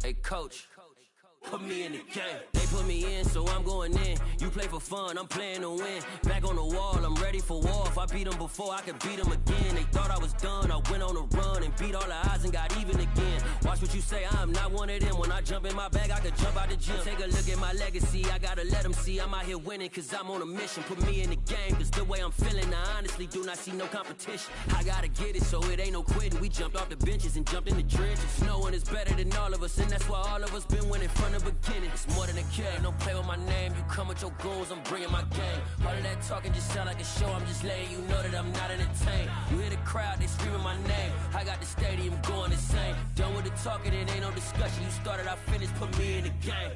Hey coach, put me in the game. They put me in, so I'm going in. You play for fun, I'm playing to win. Back on the wall, I'm ready for war. If I beat them before, I could beat them again. They thought I was done, I went on a run and beat all the odds and got even again. Watch what you say, I'm not one of them. When I jump in my bag, I could jump out the gym. Take a look at my legacy, I gotta let them see I'm out here winning, cause I'm on a mission. Put me in the game, cause the way I'm feeling, I honestly do not see no competition. I gotta get it, so it ain't no quitting. We jumped off the benches and jumped in the trenches. No one is better than all of us, and that's why all of us been winning from the beginning. It's more than a game, don't play with my name. You come with your goons, I'm bringing my game. All of that talking just sound like a show, I'm just letting you know that I'm not entertained. You hear the crowd, they screaming my name. I got the stadium going insane. Done with the talking, it ain't no discussion. You started, I finished, put me in the game.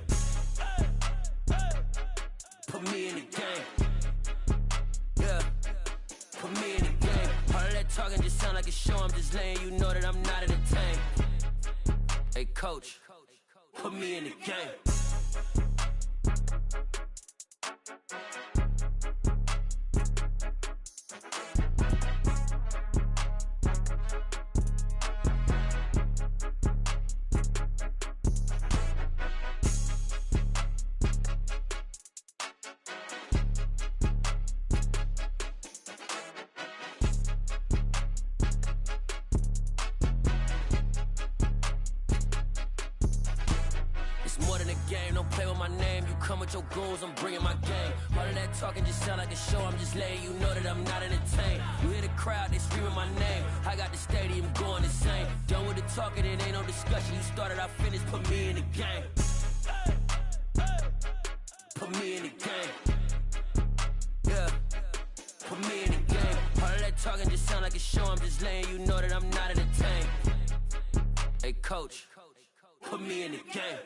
Put me in the game. Yeah, put me in the game. All of that talking just sound like a show, I'm just letting you know that I'm not entertained. Hey coach, put me in the game. Your goons, I'm bringing my game. All of that talking just sound like a show, I'm just letting you know that I'm not entertained. You hear the crowd, they screaming my name. I got the stadium going insane. Done with the talking, it ain't no discussion. You started, I finished, put me in the game. Put me in the game. Yeah, put me in the game. All of that talking just sound like a show, I'm just letting you know that I'm not entertained. Hey coach, put me in the game.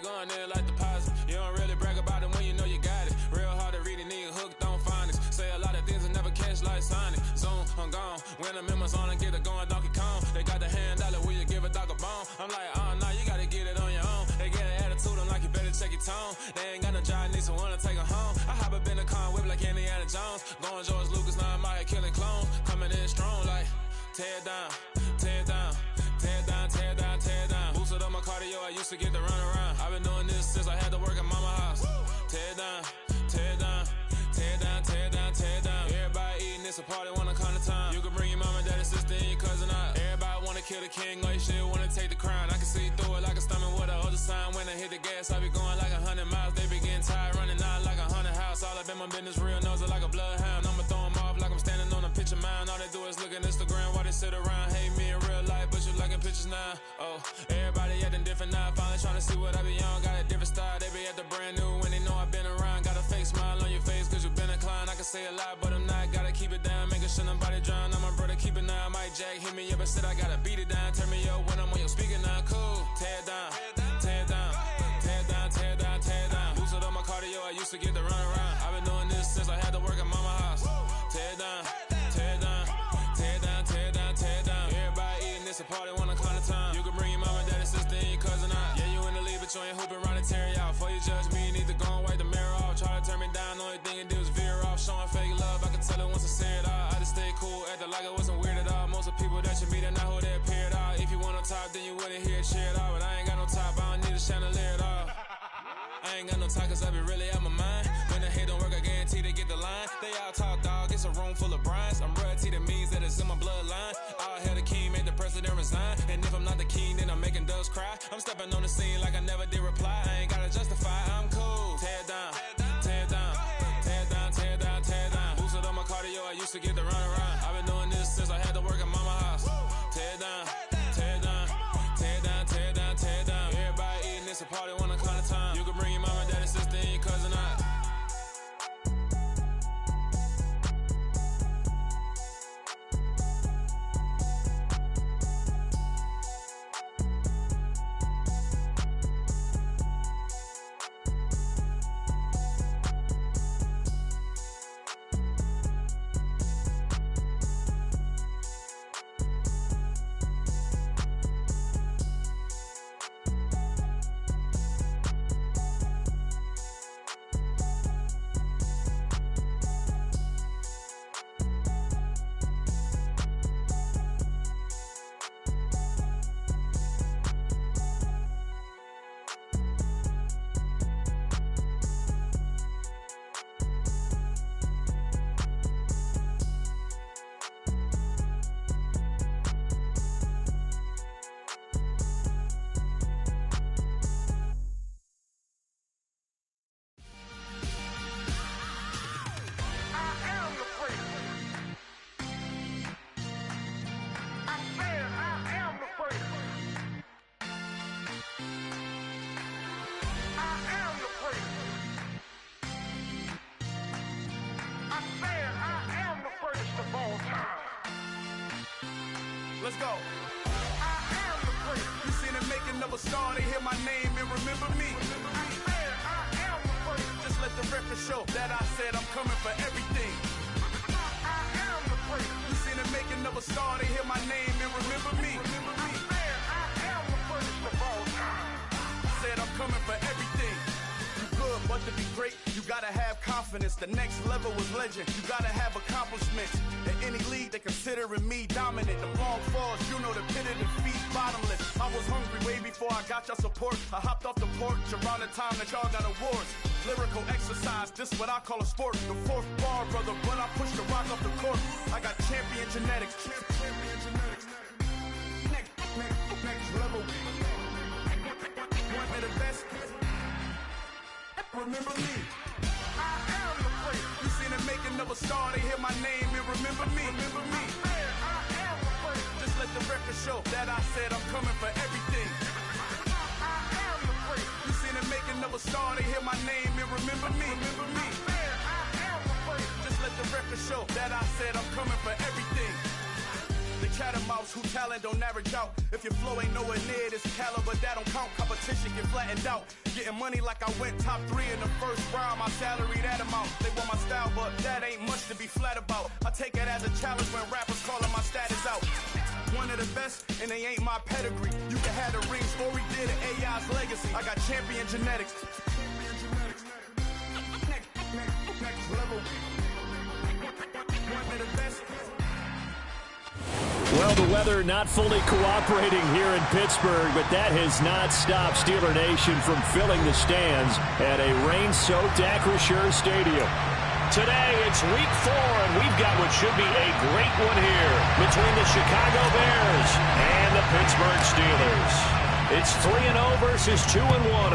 Going in like deposit. You don't really brag about it when you know you got it. Real hard to read a nigga hooked on phonics. Say a lot of things and never catch like Sonic. Zoom, I'm gone. When I'm in my zone, I get it going Donkey Kong. They got the $100, will you give a dog a bone? I'm like, oh no, you gotta get it on your own. They get an attitude, I'm like, you better check your tone. They ain't got no job, need someone to take her home. I hop up in the car and whip like Indiana Jones. Going George Lucas, now I'm out here killing clones. Coming in strong like, tear down, tear down. Tear down, tear down, tear down. Boosted up my cardio, I used to get to run around. I've been doing this since I had to work at mama house. Tear down, tear down, tear down, tear down, tear down. Everybody eating, it's a party, wanna come to time. You can bring your mama, daddy, sister, and your cousin out. Everybody wanna kill the king, or you shit wanna take the crown. I can see through it like a stomach with a other sign. When I hit the gas, I be going like 100 miles. They be getting tired, running out like 100 house. All up in my business, real nose it like a bloodhound. I'ma throw 'em off like I'm standing on a picture mound. All they do is look at Instagram while they sit around. Hate me in real life, but you liking pictures now. Oh, everybody acting different now. Finally trying to see what I be on. Got a different style, they be at the brand new when they know I've been around. Got a fake smile on your face cause you been inclined. I can say a lot, but I'm not. Gotta keep it down, making sure nobody drown. I'm my brother, keep it now. Mike Jack hit me up and said I gotta beat it down. Turn me up when I'm on your speaker now. Cool, tear down, tear down, tear down, tear down, tear down. Boosted up my cardio, I used to get to run around. I've been doing this since I had to work at mama house. Tear down, tear down, tear down, tear down, tear down. Everybody eating, it's a party, wanna come to time. You can bring your mama, daddy, sister, and your cousin out. Yeah, you in the lead, but you ain't hooping around and tear out. Before you judge me, you need to go and wipe the mirror off. Try to turn me down, only thing you do is veer off. Showing fake love, I can tell it once I say it all. I just stay cool, acting like I wasn't weird at all. Most of the people that you meet are not who they appear at all. If you want on top, then you wouldn't hear it cheer at all. But I ain't got no top, I don't need a chandelier at all. I ain't got no time cause I be really out my mind. When the hate don't work, I guarantee they get the line. They all talk dog, it's a room full of brines. I'm royalty, that means that it's in my bloodline. All hail the king, made the president resign. And if I'm not the king, then I'm making doves cry. I'm stepping on the scene like I never did reply. I ain't gotta justify, I'm cool. Tear down, tear down, tear down, tear down, tear down. Boosted up my cardio, I used to get to run around. I've been doing this since I had to work at mama house. Tear down, tear down, tear down, tear down, tear down. Everybody eating, it's a party, wanna come to time. You can bring your mama, daddy, sister, and your cousin out. Let's go. I am the great. You seen the making of a star, they hear my name and remember me. I am the great. Just let the record show that I said I'm coming for everything. I am the great. You seen the making of a star, they hear my name and remember me. I am the greatest of all time. Said I'm coming for everything. You good, but to be great, you gotta have confidence. The next level was legend. You gotta have accomplishments. In any league, they considering me dominant. The long falls, you know the pit of defeat, bottomless. I was hungry way before I got your support. I hopped off the porch around the time that y'all got awards. Lyrical exercise, this what I call a sport. The fourth bar, brother, when I push the rock off the court. I got champion genetics. Champion genetics. Next level. One of the best. Remember me. I am the great. You seen the making of a star, they hear my name and remember me. Remember me. I am the great. Just let the record show that I said I'm coming for everything. I am the great. You seen the making of a star, they hear my name and remember me. Remember me. I am the great. Just let the record show that I said I'm coming for everything. The catamounts who talent don't average out. If your flow ain't nowhere near this caliber, that don't count. Competition get flattened out. Getting money like I went top 3 in the first round. My salary that amount. They want my style, but that ain't much to be flat about. I take it as a challenge when rappers calling my status out. One of the best, and they ain't my pedigree. You can have the rings, Ori did it, AI's legacy. I got champion genetics. Next level. One of the best. Well, the weather not fully cooperating here in Pittsburgh, but that has not stopped Steeler Nation from filling the stands at a rain-soaked Acrisure Stadium. Today, it's Week 4, and we've got what should be a great one here between the Chicago Bears and the Pittsburgh Steelers. It's 3-0 versus 2-1,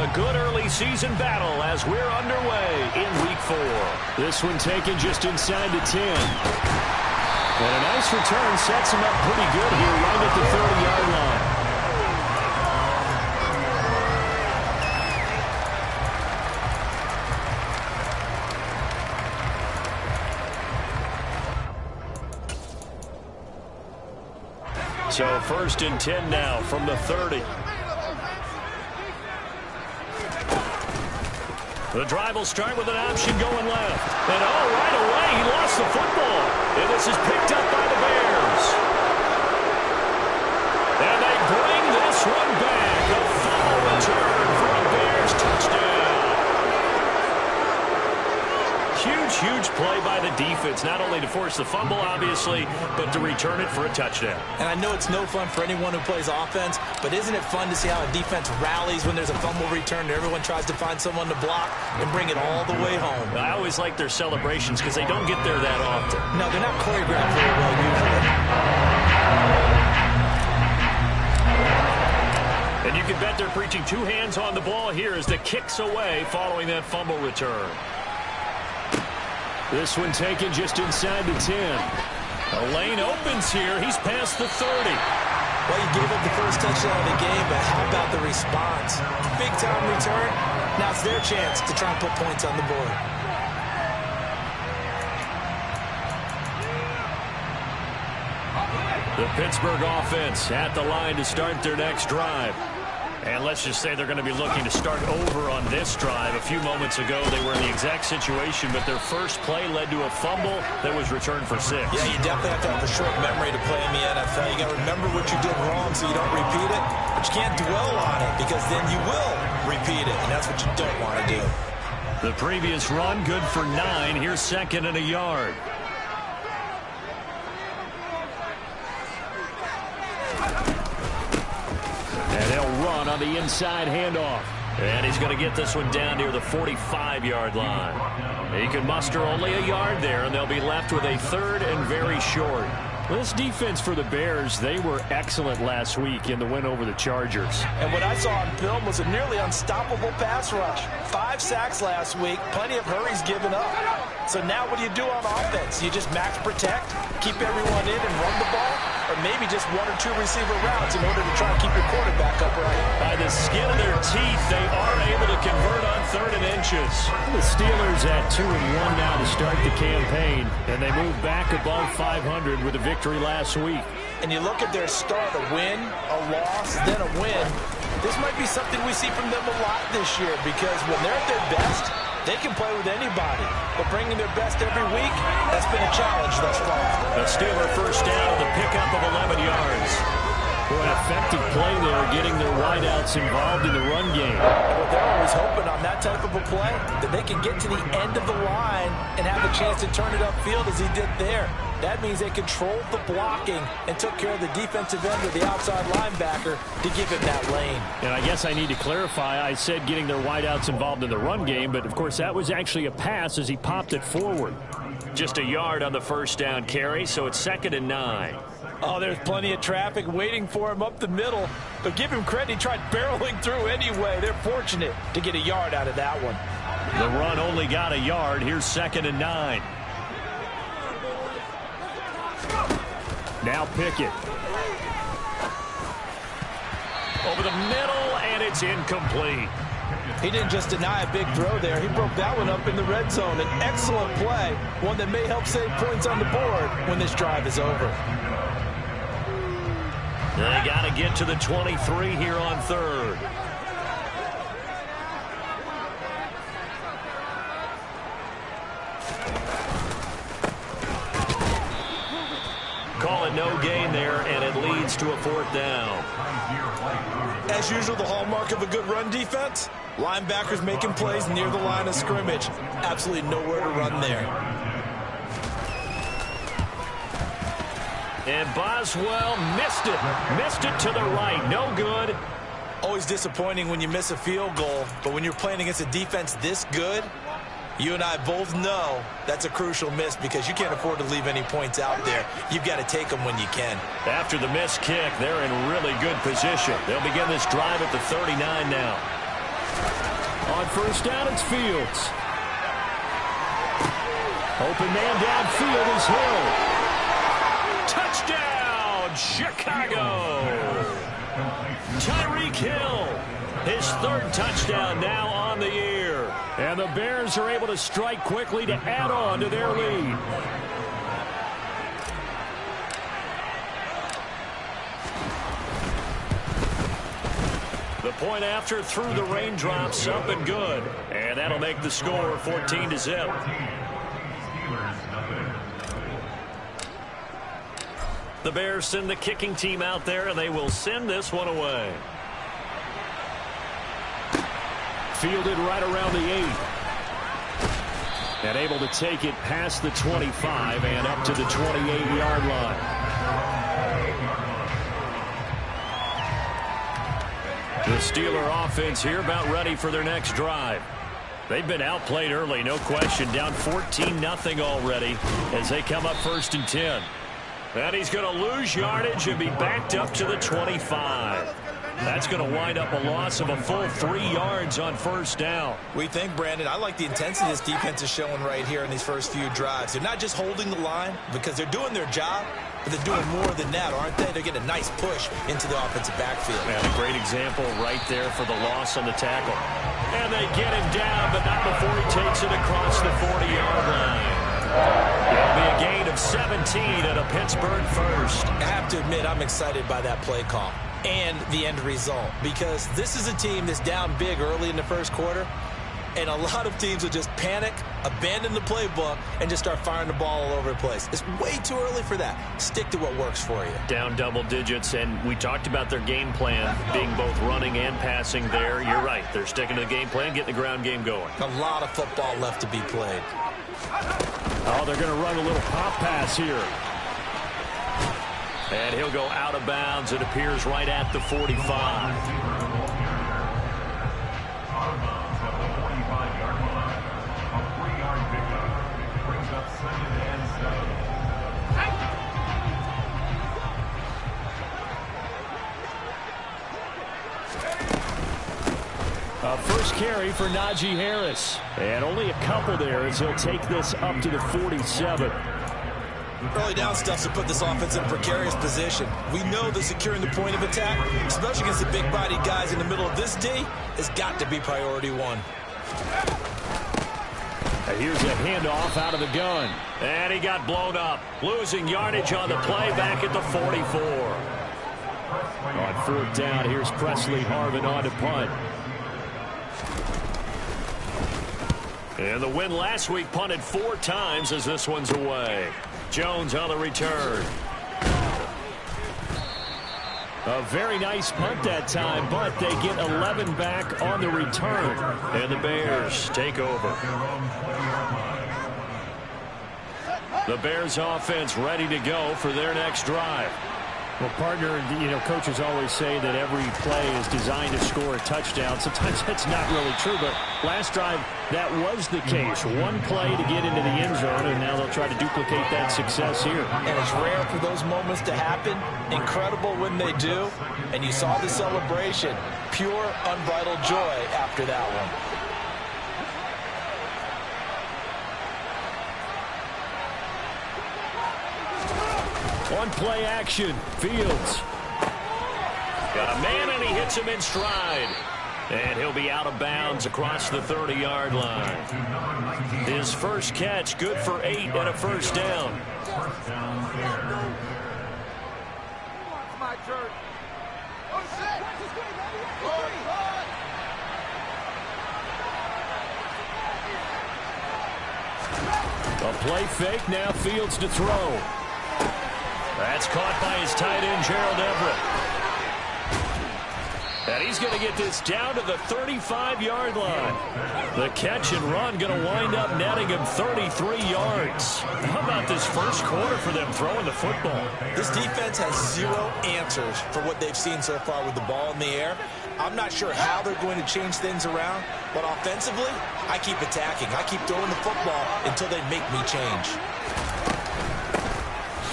a good early season battle as we're underway in Week 4. This one taken just inside the 10. And a nice return sets him up pretty good here right at the 30-yard line. So 1st and 10 now from the 30. The drive will start with an option going left. And right away, he lost the football. And this is picked up by the Bears. And they bring this one back. A full return for a Bears touchdown. Huge play by the defense, not only to force the fumble, obviously, but to return it for a touchdown. And I know it's no fun for anyone who plays offense, but isn't it fun to see how a defense rallies when there's a fumble return and everyone tries to find someone to block and bring it all the way home? I always like their celebrations because they don't get there that often. No, they're not choreographed very well usually. And you can bet they're preaching 2 hands on the ball here as the kick's away following that fumble return. This one taken just inside the 10. A lane opens here. He's past the 30. Well, you gave up the first touchdown of the game, but how about the response? Big-time return. Now it's their chance to try and put points on the board. The Pittsburgh offense at the line to start their next drive. And let's just say they're going to be looking to start over on this drive. A few moments ago, they were in the exact situation, but their first play led to a fumble that was returned for 6. Yeah, you definitely have to have a short memory to play in the NFL. You got to remember what you did wrong so you don't repeat it, but you can't dwell on it because then you will repeat it, and that's what you don't want to do. The previous run, good for 9. Here's 2nd and a yard. And they'll run on the inside handoff. And he's going to get this one down near the 45-yard line. He can muster only a yard there, and they'll be left with a 3rd and very short. This defense for the Bears, they were excellent last week in the win over the Chargers. And what I saw on film was a nearly unstoppable pass rush. 5 sacks last week, plenty of hurries given up. So now what do you do on offense? You just max protect, keep everyone in and run the ball? Or maybe just 1 or 2 receiver routes in order to try and keep your quarterback upright. By the skin of their teeth, they are able to convert on 3rd and inches. The Steelers at 2-1 now to start the campaign, and they move back above 500 with a victory last week. and you look at their start, a win, a loss, then a win, this might be something we see from them a lot this year, because when they're at their best, they can play with anybody. But bringing their best every week, that's been a challenge thus far. A Steeler first down with a pickup of 11 yards. For an effective play there, getting their wideouts involved in the run game. Well, they're always hoping on that type of a play that they can get to the end of the line and have a chance to turn it upfield as he did there. That means they controlled the blocking and took care of the defensive end of the outside linebacker to give him that lane. And I guess I need to clarify, I said getting their wideouts involved in the run game, but of course that was actually a pass as he popped it forward. Just a yard on the first down carry, so it's 2nd and 9. Oh, there's plenty of traffic waiting for him up the middle. But give him credit, he tried barreling through anyway. They're fortunate to get a yard out of that one. The run only got a yard. Here's 2nd and 9. Now Pickett. Over the middle, and it's incomplete. He didn't just deny a big throw there. He broke that one up in the red zone. An excellent play, one that may help save points on the board when this drive is over. They got to get to the 23 here on 3rd. Call it no gain there, and it leads to a 4th down. As usual, the hallmark of a good run defense, linebackers making plays near the line of scrimmage. Absolutely nowhere to run there. And Boswell missed it. Missed it to the right. No good. Always disappointing when you miss a field goal, but when you're playing against a defense this good, you and I both know that's a crucial miss because you can't afford to leave any points out there. You've got to take them when you can. After the missed kick, they're in really good position. They'll begin this drive at the 39 now. On first down, it's Fields. Open man downfield is Hill. Touchdown, Chicago! Tyreek Hill, his 3rd touchdown now on the year. And the Bears are able to strike quickly to add on to their lead. The point after through the raindrops, up and good. And that'll make the score 14-0. The Bears send the kicking team out there, and they will send this one away. Fielded right around the 8. And able to take it past the 25 and up to the 28-yard line. The Steeler offense here about ready for their next drive. They've been outplayed early, no question. Down 14-0 already as they come up 1st and 10. And he's going to lose yardage and be backed up to the 25. That's going to wind up a loss of a full 3 yards on first down. We think, Brandon, I like the intensity this defense is showing right here in these first few drives. They're not just holding the line because they're doing their job, but they're doing more than that, aren't they? They're getting a nice push into the offensive backfield. And a great example right there for the loss on the tackle. And they get him down, but not before he takes it across the 40-yard line. It'll be a gain of 17 and a Pittsburgh first. I have to admit, I'm excited by that play call and the end result because this is a team that's down big early in the first quarter, and a lot of teams will just panic, abandon the playbook, and just start firing the ball all over the place. It's way too early for that. Stick to what works for you. Down double digits, and we talked about their game plan being both running and passing there. You're right. They're sticking to the game plan, getting the ground game going. A lot of football left to be played. Oh, they're going to run a little pop pass here. And he'll go out of bounds. It appears right at the 45. First carry for Najee Harris. And only a couple there as he'll take this up to the 47. Early down stuff to put this offense in a precarious position. We know that securing the point of attack, especially against the big-bodied guys in the middle of this D, has got to be priority one. Here's a handoff out of the gun. And he got blown up. Losing yardage on the play back at the 44. On 4th down, here's Presley Harvin on to punt. And the win last week punted 4 times as this one's away. Jones on the return. A very nice punt that time, but they get 11 back on the return. And the Bears take over. The Bears offense ready to go for their next drive. Well, partner, coaches always say that every play is designed to score a touchdown. Sometimes that's not really true, but last drive, that was the case. One play to get into the end zone, and now they'll try to duplicate that success here. And it's rare for those moments to happen. Incredible when they do. And you saw the celebration. Pure, unbridled joy after that one. On play action, Fields. Got a man, and he hits him in stride. And he'll be out of bounds across the 30-yard line. His first catch, good for 8 and a first down. A play fake, now Fields to throw. That's caught by his tight end, Gerald Everett. And he's going to get this down to the 35-yard line. The catch and run going to wind up netting him 33 yards. How about this first quarter for them throwing the football? This defense has 0 answers for what they've seen so far with the ball in the air. I'm not sure how they're going to change things around, but offensively, I keep attacking. I keep throwing the football until they make me change.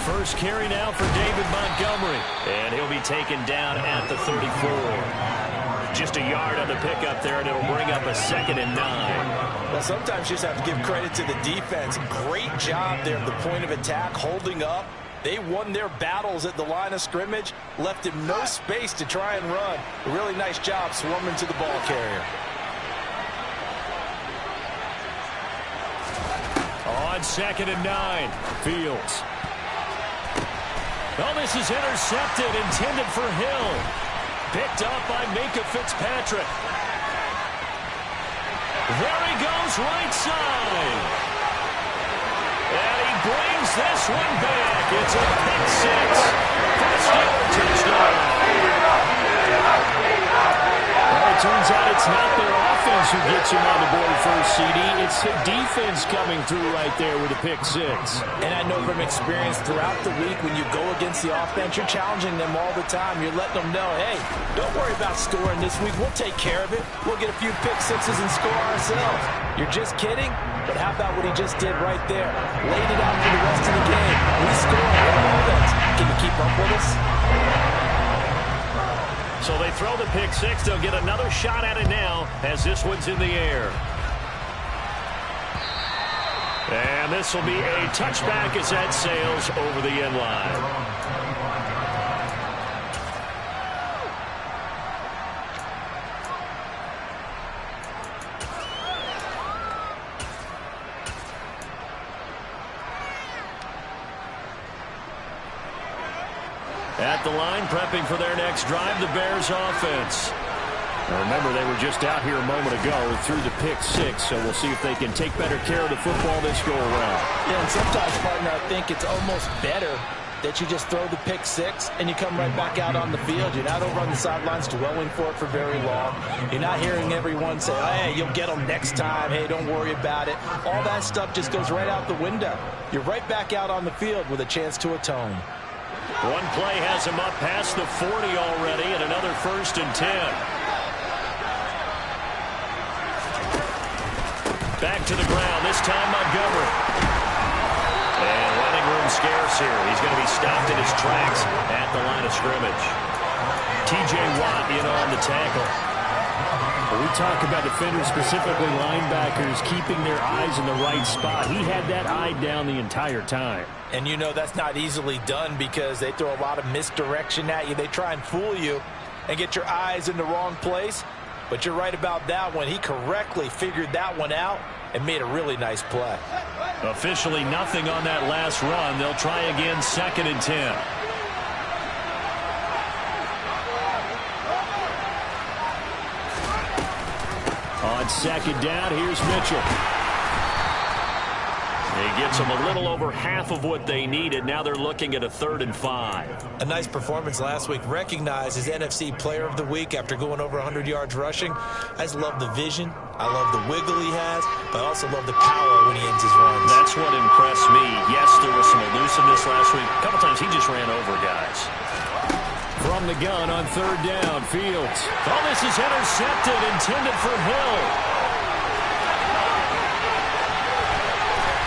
First carry now for David Montgomery. And he'll be taken down at the 34. Just a yard on the pickup there, and it'll bring up a 2nd and 9. Well, sometimes you just have to give credit to the defense. Great job there at the point of attack, holding up. They won their battles at the line of scrimmage, left him no space to try and run. A really nice job swarming to the ball carrier. On 2nd and 9, Fields. Oh, this is intercepted, intended for Hill. Picked up by Minkah Fitzpatrick. There he goes, right side. And he brings this one back. It's a pick 6. First down, touchdown. Well, it turns out it's not their offense who gets him on the board first, CD. It's the defense coming through right there with a pick 6. And I know from experience throughout the week, when you go against the offense, you're challenging them all the time. You're letting them know, hey, don't worry about scoring this week. We'll take care of it. We'll get a few pick 6s and score ourselves. You're just kidding? But how about what he just did right there? Laid it out for the rest of the game. We scored on offense. Can you keep up with us? So they throw the pick 6. They'll get another shot at it now as this one's in the air. And this will be a touchback as that sails over the end line. At the line, prepping for their next drive, the Bears offense. Now remember, they were just out here a moment ago through the pick 6, so we'll see if they can take better care of the football this go around. Yeah, and sometimes, partner, I think it's almost better that you just throw the pick 6 and you come right back out on the field. You're not over on the sidelines dwelling for it for very long. You're not hearing everyone say, hey, you'll get them next time. Hey, don't worry about it. All that stuff just goes right out the window. You're right back out on the field with a chance to atone. One play has him up past the 40 already, and another 1st and 10. Back to the ground, this time Montgomery. And running room scarce here. He's going to be stopped in his tracks at the line of scrimmage. T.J. Watt in on the tackle. We talk about defenders, specifically linebackers, keeping their eyes in the right spot. He had that eye down the entire time. And you know that's not easily done because they throw a lot of misdirection at you. They try and fool you and get your eyes in the wrong place. But you're right about that one. He correctly figured that one out and made a really nice play. Officially nothing on that last run. They'll try again, 2nd and 10. On 2nd down, here's Mitchell. He gets them a little over half of what they needed. Now they're looking at a 3rd and 5. A nice performance last week. Recognized as NFC Player of the Week after going over 100 yards rushing. I just love the vision. I love the wiggle he has, but I also love the power when he ends his runs. That's what impressed me. Yes, there was some elusiveness last week. A couple times he just ran over guys. From the gun on 3rd down, Fields. Oh, this is intercepted, intended for Hill.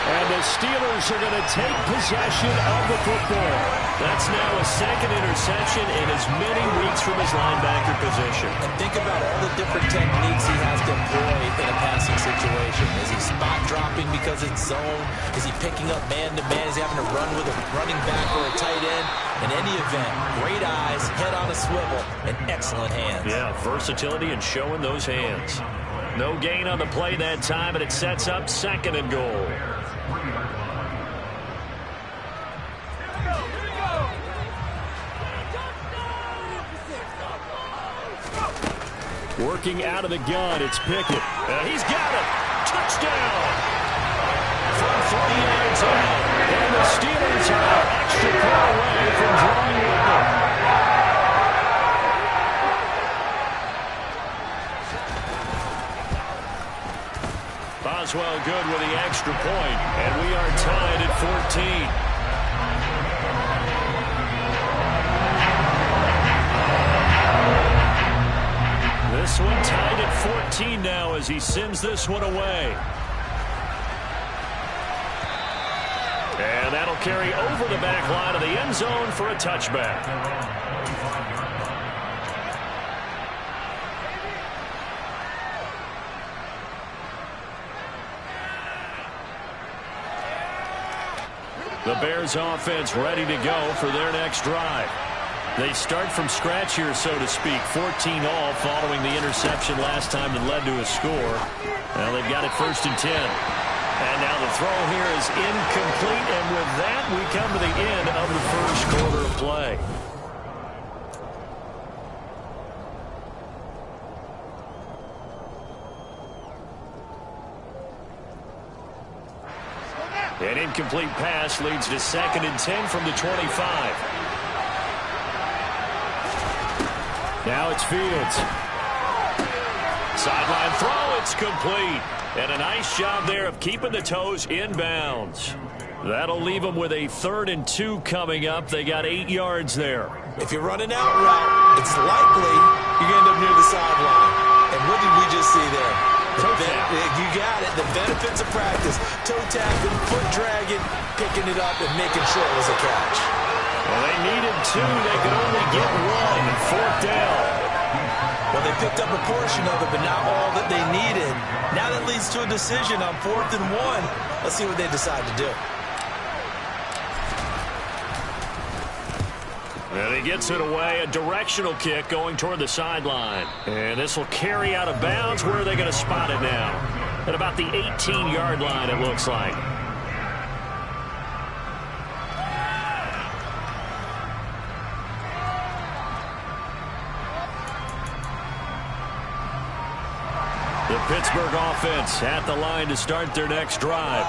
And the Steelers are going to take possession of the football. That's now a 2nd interception in as many weeks from his linebacker position. And think about all the different techniques he has to employ in a passing situation. Is he spot dropping because it's zone? Is he picking up man-to-man? Is he having to run with a running back or a tight end? In any event, great eyes, head on a swivel, and excellent hands. Yeah, versatility and showing those hands. No gain on the play that time, and it sets up 2nd and goal. Working out of the gun, it's Pickett. He's got it. Touchdown. From 40 yards out. And the Steelers are an extra point away from drawing level. Boswell good with the extra point, and we are tied at 14. This one tied at 14 now as he sends this one away. And that'll carry over the back line of the end zone for a touchback. The Bears offense ready to go for their next drive. They start from scratch here, so to speak. 14 all following the interception last time that led to a score. Well, they've got it 1st and 10. And now the throw here is incomplete. And with that, we come to the end of the 1st quarter of play. An incomplete pass leads to 2nd and 10 from the 25. Now it's Fields. Sideline throw, it's complete. And a nice job there of keeping the toes inbounds. That'll leave them with a 3rd and 2 coming up. They got 8 yards there. If you're running out route, it's likely you're going to end up near the sideline. And what did we just see there? You got it. The benefits of practice. Toe tapping, foot dragging, picking it up, and making sure it was a catch. Well, they needed 2. They could only get 1. 4th down. Well, they picked up a portion of it, but not all that they needed. Now that leads to a decision on 4th and 1. Let's see what they decide to do. And he gets it away. A directional kick going toward the sideline. And this will carry out of bounds. Where are they going to spot it now? At about the 18-yard line, it looks like. The Pittsburgh offense at the line to start their next drive.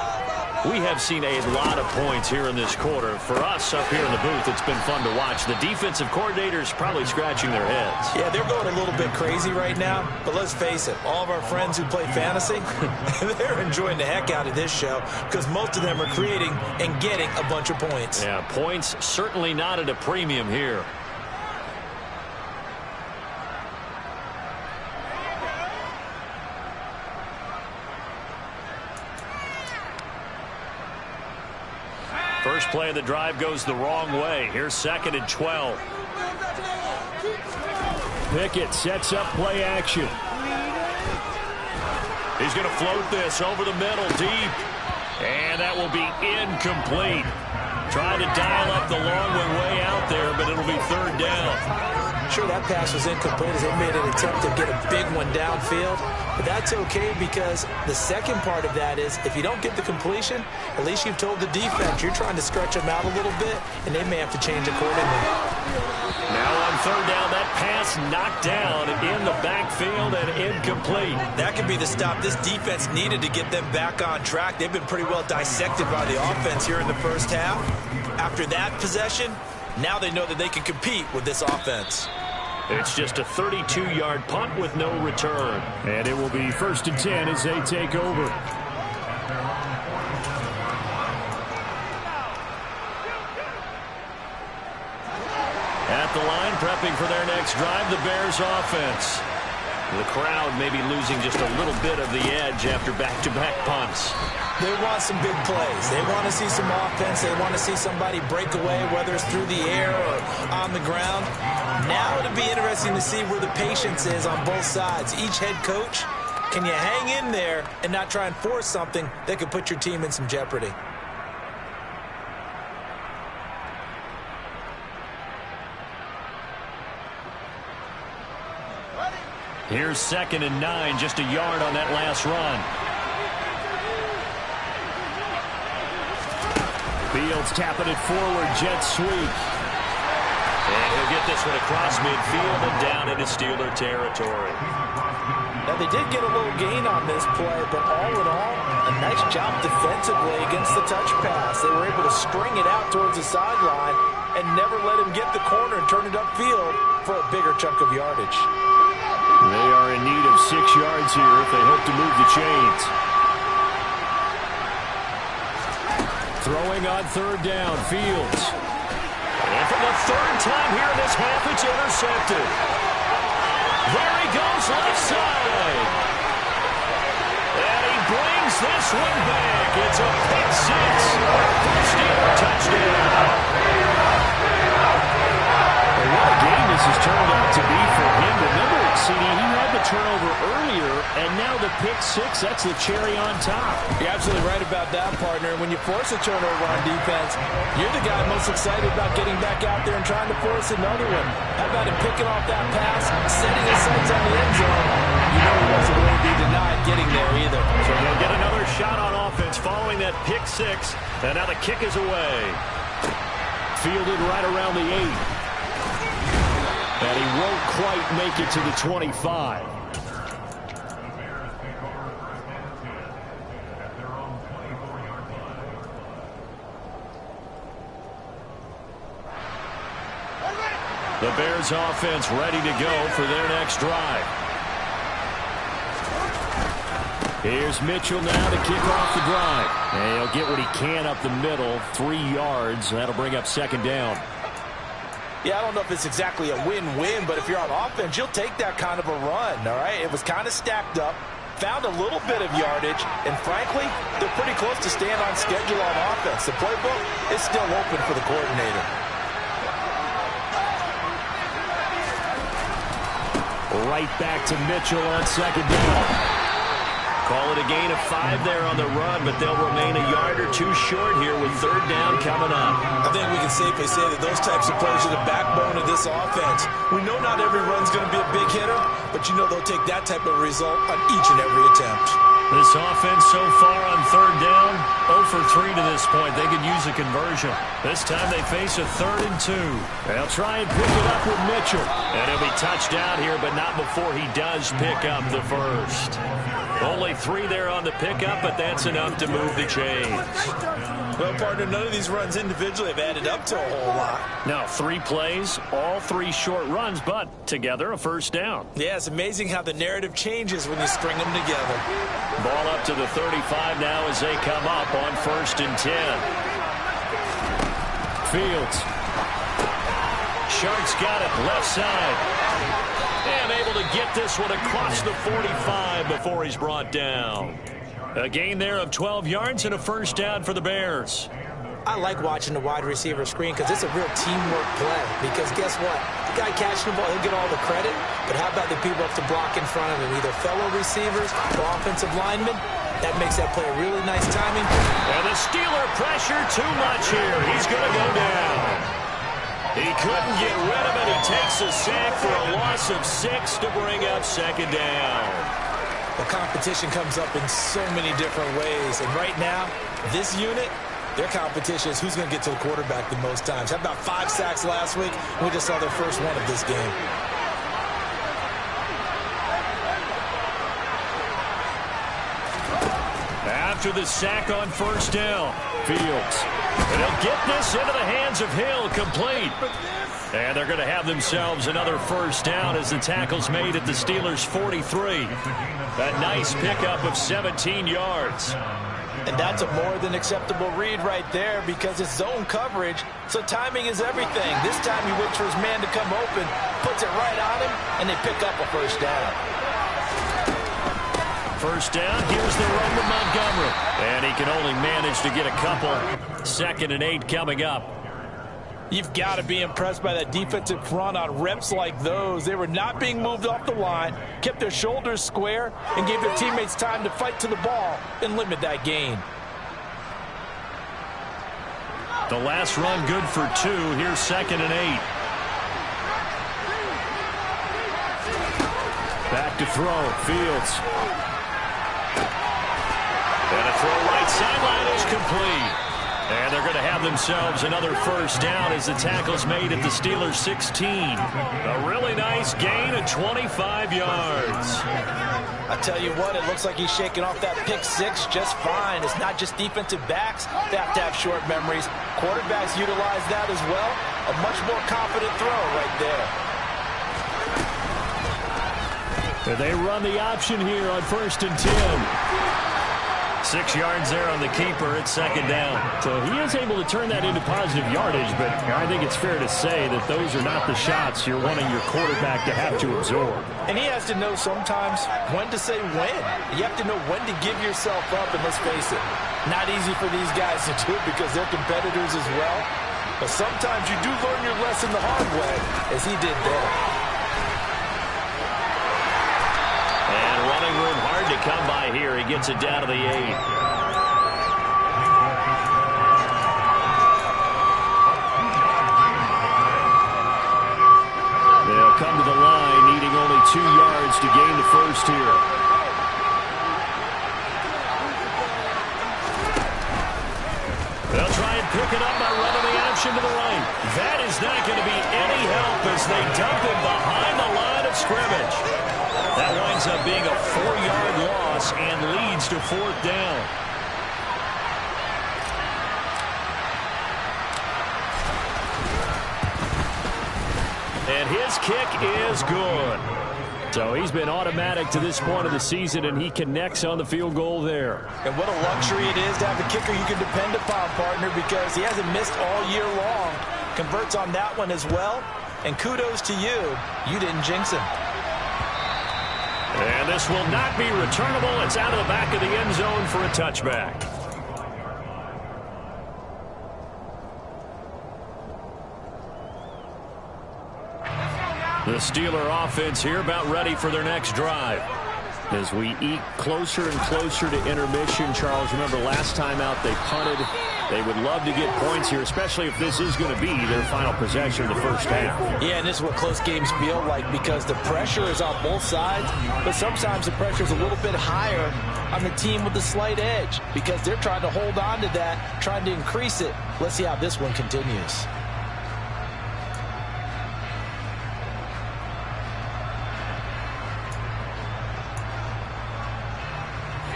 We have seen a lot of points here in this quarter. For us up here in the booth, it's been fun to watch. The defensive coordinators probably scratching their heads. Yeah, they're going a little bit crazy right now. But let's face it, all of our friends who play fantasy, they're enjoying the heck out of this show because most of them are creating and getting a bunch of points. Yeah, points certainly not at a premium here. First play of the drive goes the wrong way. Here's 2nd and 12. Pickett sets up play action. He's going to float this over the middle deep. And that will be incomplete. Trying to dial up the long one way out there, but it'll be 3rd down. sure that pass was incomplete as they made an attempt to get a big one downfield. But that's okay because the second part of that is if you don't get the completion, at least you've told the defense you're trying to stretch them out a little bit, and they may have to change accordingly. Now on third down, that pass knocked down in the backfield and incomplete. That could be the stop this defense needed to get them back on track. They've been pretty well dissected by the offense here in the first half. After that possession, now they know that they can compete with this offense. It's just a 32-yard punt with no return. And it will be 1st and 10 as they take over. At the line, prepping for their next drive, the Bears offense. The crowd maybe losing just a little bit of the edge after back-to-back punts. They want some big plays. They want to see some offense. They want to see somebody break away, whether it's through the air or on the ground. Now it'll be interesting to see where the patience is on both sides. Each head coach, can you hang in there and not try and force something that could put your team in some jeopardy? Here's 2nd and 9, just a yard on that last run. Fields tapping it forward, jet sweep. And he'll get this one across midfield and down into Steeler territory. Now, they did get a little gain on this play, but all in all, a nice job defensively against the touch pass. They were able to string it out towards the sideline and never let him get the corner and turn it upfield for a bigger chunk of yardage. They are in need of 6 yards here if they hope to move the chains. Throwing on third down, Fields. And for the third time here in this half, it's intercepted. There he goes left side. And he brings this one back. It's a pick 6 for the Steeler touchdown. What a game this has turned out to be for him. Remember, CD, he had the turnover earlier, and now the pick 6, that's the cherry on top. You're absolutely right about that, partner. When you force a turnover on defense, you're the guy most excited about getting back out there and trying to force another one. How about him picking off that pass, setting his sights on the end zone? You know he wasn't going to be denied getting there either. So they'll get another shot on offense following that pick 6, and now the kick is away. Fielded right around the 8. And he won't quite make it to the 25. The Bears offense ready to go for their next drive. Here's Mitchell now to kick off the drive. And he'll get what he can up the middle, 3 yards. That'll bring up 2nd down. Yeah, I don't know if it's exactly a win-win, but if you're on offense, you'll take that kind of a run, all right? It was kind of stacked up, found a little bit of yardage, and frankly, they're pretty close to staying on schedule on offense. The playbook is still open for the coordinator. Right back to Mitchell on 2nd down. Call it a gain of 5 there on the run, but they'll remain a yard or 2 short here with 3rd down coming up. I think we can safely say that those types of plays are the backbone of this offense. We know not every run's going to be a big hitter, but you know they'll take that type of result on each and every attempt. This offense so far on 3rd down, 0 for 3 to this point. They could use a conversion. This time they face a 3rd and 2. They'll try and pick it up with Mitchell. And he'll be touched down here, but not before he does pick up the first. Only 3 there on the pickup, but that's enough to move the chains. Well, partner, none of these runs individually have added up to a whole lot. Now, 3 plays, all 3 short runs, but together a 1st down. Yeah, it's amazing how the narrative changes when you string them together. Ball up to the 35 now as they come up on 1st and 10. Fields. Sharks got it, left side. And able to get this one across the 45 before he's brought down. A gain there of 12 yards and a 1st down for the Bears. I like watching the wide receiver screen because it's a real teamwork play. Because guess what? The guy catching the ball, he'll get all the credit. But how about the people up to block in front of him? Either fellow receivers or offensive linemen. That makes that play a really nice timing. And the Steeler pressure too much here. He's going to go down. He couldn't get rid of it. He takes a sack for a loss of 6 to bring up second down. The competition comes up in so many different ways. And right now, this unit, their competition is who's going to get to the quarterback the most times. How about 5 sacks last week? We just saw their first one of this game. After the sack on first down, Fields. And he'll get this into the hands of Hill, complete. And they're going to have themselves another first down as the tackle's made at the Steelers' 43. A nice pickup of 17 yards. And that's a more than acceptable read right there because it's zone coverage, so timing is everything. This time he waits for his man to come open, puts it right on him, and they pick up a first down. First down, here's the run to Montgomery. And he can only manage to get a couple. 2nd and 8 coming up. You've got to be impressed by that defensive front on reps like those. They were not being moved off the line, kept their shoulders square, and gave their teammates time to fight to the ball and limit that gain. The last run good for 2. Here's 2nd and 8. Back to throw. Fields. And a throw right sideline is complete. And they're going to have themselves another first down as the tackle's made at the Steelers' 16. A really nice gain of 25 yards. I tell you what, it looks like he's shaking off that pick 6 just fine. It's not just defensive backs that have to have short memories. Quarterbacks utilize that as well. A much more confident throw right there. And they run the option here on 1st and 10. 6 yards there on the keeper at 2nd down. So he is able to turn that into positive yardage, but I think it's fair to say that those are not the shots you're wanting your quarterback to have to absorb. And he has to know sometimes when to say when. You have to know when to give yourself up, and let's face it, not easy for these guys to do because they're competitors as well. But sometimes you do learn your lesson the hard way, as he did there. And running room hard to come by here. He gets it down to the 8. They'll come to the line, needing only 2 yards to gain the first here. They'll try and pick it up by running the option to the right. That is not going to be any help as they dump him behind the line of scrimmage. That winds up being a 4-yard loss and leads to 4th down. And his kick is good. So he's been automatic to this point of the season, and he connects on the field goal there. And what a luxury it is to have a kicker you can depend upon, partner, because he hasn't missed all year long. Converts on that one as well. And kudos to you. You didn't jinx him. And this will not be returnable. It's out of the back of the end zone for a touchback. The Steeler offense here about ready for their next drive. As we eke closer and closer to intermission, Charles, remember last time out they punted. They would love to get points here, especially if this is going to be their final possession of the first half. Yeah, and this is what close games feel like because the pressure is on both sides, but sometimes the pressure is a little bit higher on the team with the slight edge because they're trying to hold on to that, trying to increase it. Let's see how this one continues.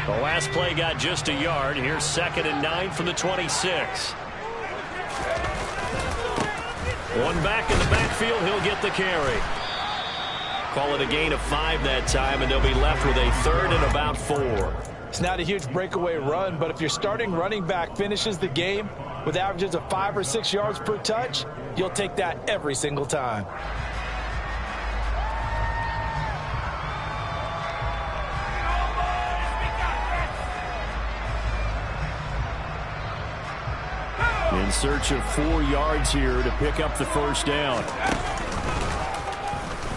The last play got just a yard. Here's 2nd and 9 from the 26. One back in the backfield. He'll get the carry. Call it a gain of 5 that time, and they'll be left with a 3rd and about 4. It's not a huge breakaway run, but if your starting running back finishes the game with averages of 5 or 6 yards per touch, you'll take that every single time. In search of 4 yards here to pick up the first down.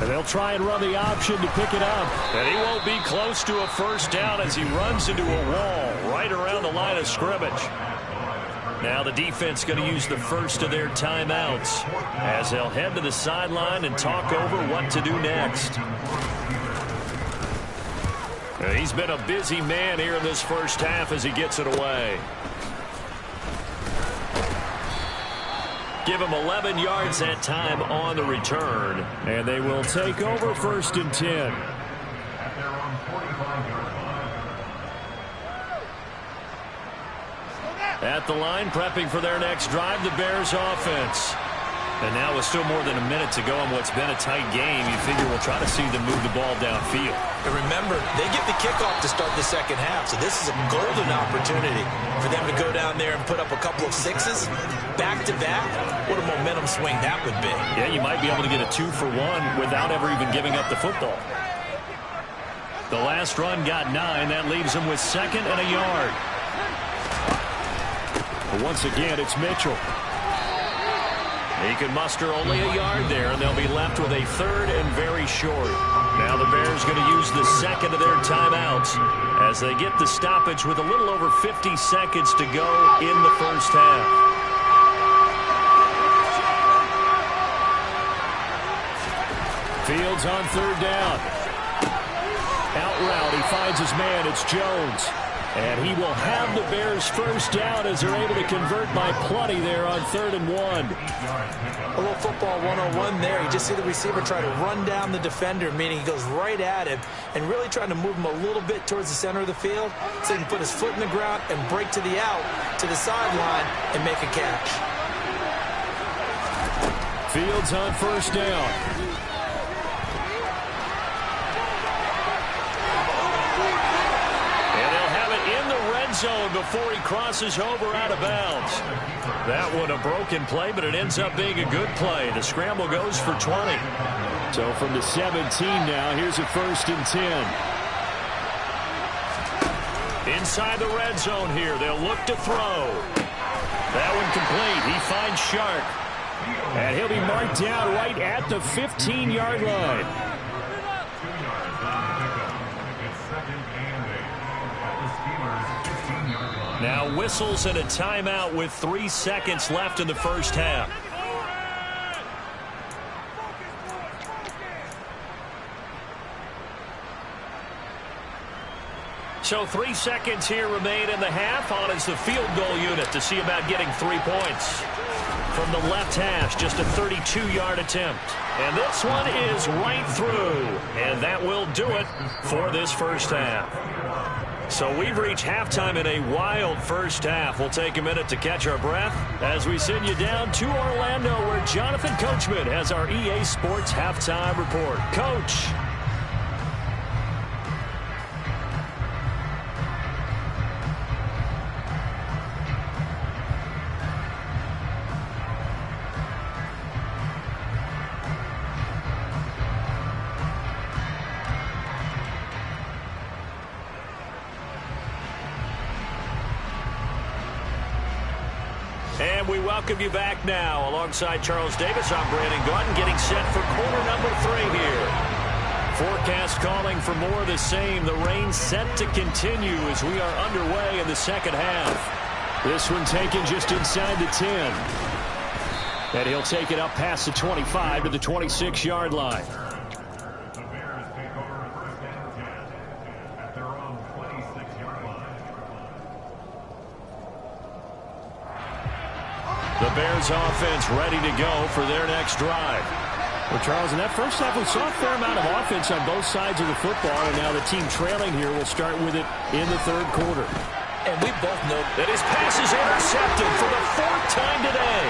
And they'll try and run the option to pick it up. And he won't be close to a first down as he runs into a wall right around the line of scrimmage. Now the defense going to use the first of their timeouts as they'll head to the sideline and talk over what to do next. He's been a busy man here in this first half as he gets it away. Give him 11 yards that time on the return. And they will take over 1st and 10. At the line, prepping for their next drive, the Bears offense. And now with still more than a minute to go on what's been a tight game, you figure we'll try to see them move the ball downfield. And remember, they get the kickoff to start the second half, so this is a golden opportunity for them to go down there and put up a couple of sixes back-to-back. What a momentum swing that would be. Yeah, you might be able to get a 2-for-1 without ever even giving up the football. The last run got 9. That leaves them with 2nd and a yard. But once again, it's Mitchell. He can muster only a yard there, and they'll be left with a 3rd and very short. Now the Bears going to use the 2nd of their timeouts as they get the stoppage with a little over 50 seconds to go in the first half. Fields on 3rd down. Out route, he finds his man. It's Jones. And he will have the Bears first down as they're able to convert by plenty there on 3rd and 1. A little football 101 there. You just see the receiver try to run down the defender, meaning he goes right at him and really trying to move him a little bit towards the center of the field so he can put his foot in the ground and break to the out, to the sideline, and make a catch. Fields on 1st down. Zone before he crosses over out of bounds. That one a broken play, but it ends up being a good play. The scramble goes for 20. So from the 17 now, here's a 1st and 10. Inside the red zone here, they'll look to throw. That one complete. He finds Shark. And he'll be marked down right at the 15-yard line. Now whistles and a timeout with 3 seconds left in the first half. So 3 seconds here remain in the half. On is the field goal unit to see about getting 3 points. From the left hash, just a 32-yard attempt. And this one is right through. And that will do it for this first half. So we've reached halftime in a wild first half. We'll take a minute to catch our breath as we send you down to Orlando, where Jonathan Coachman has our EA Sports Halftime Report. Coach. And we welcome you back now. Alongside Charles Davis, I'm Brandon Gautin, getting set for quarter number 3 here. Forecast calling for more of the same. The rain set to continue as we are underway in the second half. This one taken just inside the 10. And he'll take it up past the 25 to the 26-yard line. The Bears offense ready to go for their next drive. Well, Charles, in that first half, we saw a fair amount of offense on both sides of the football, and now the team trailing here will start with it in the 3rd quarter. And we both know that his pass is intercepted for the 4th time today.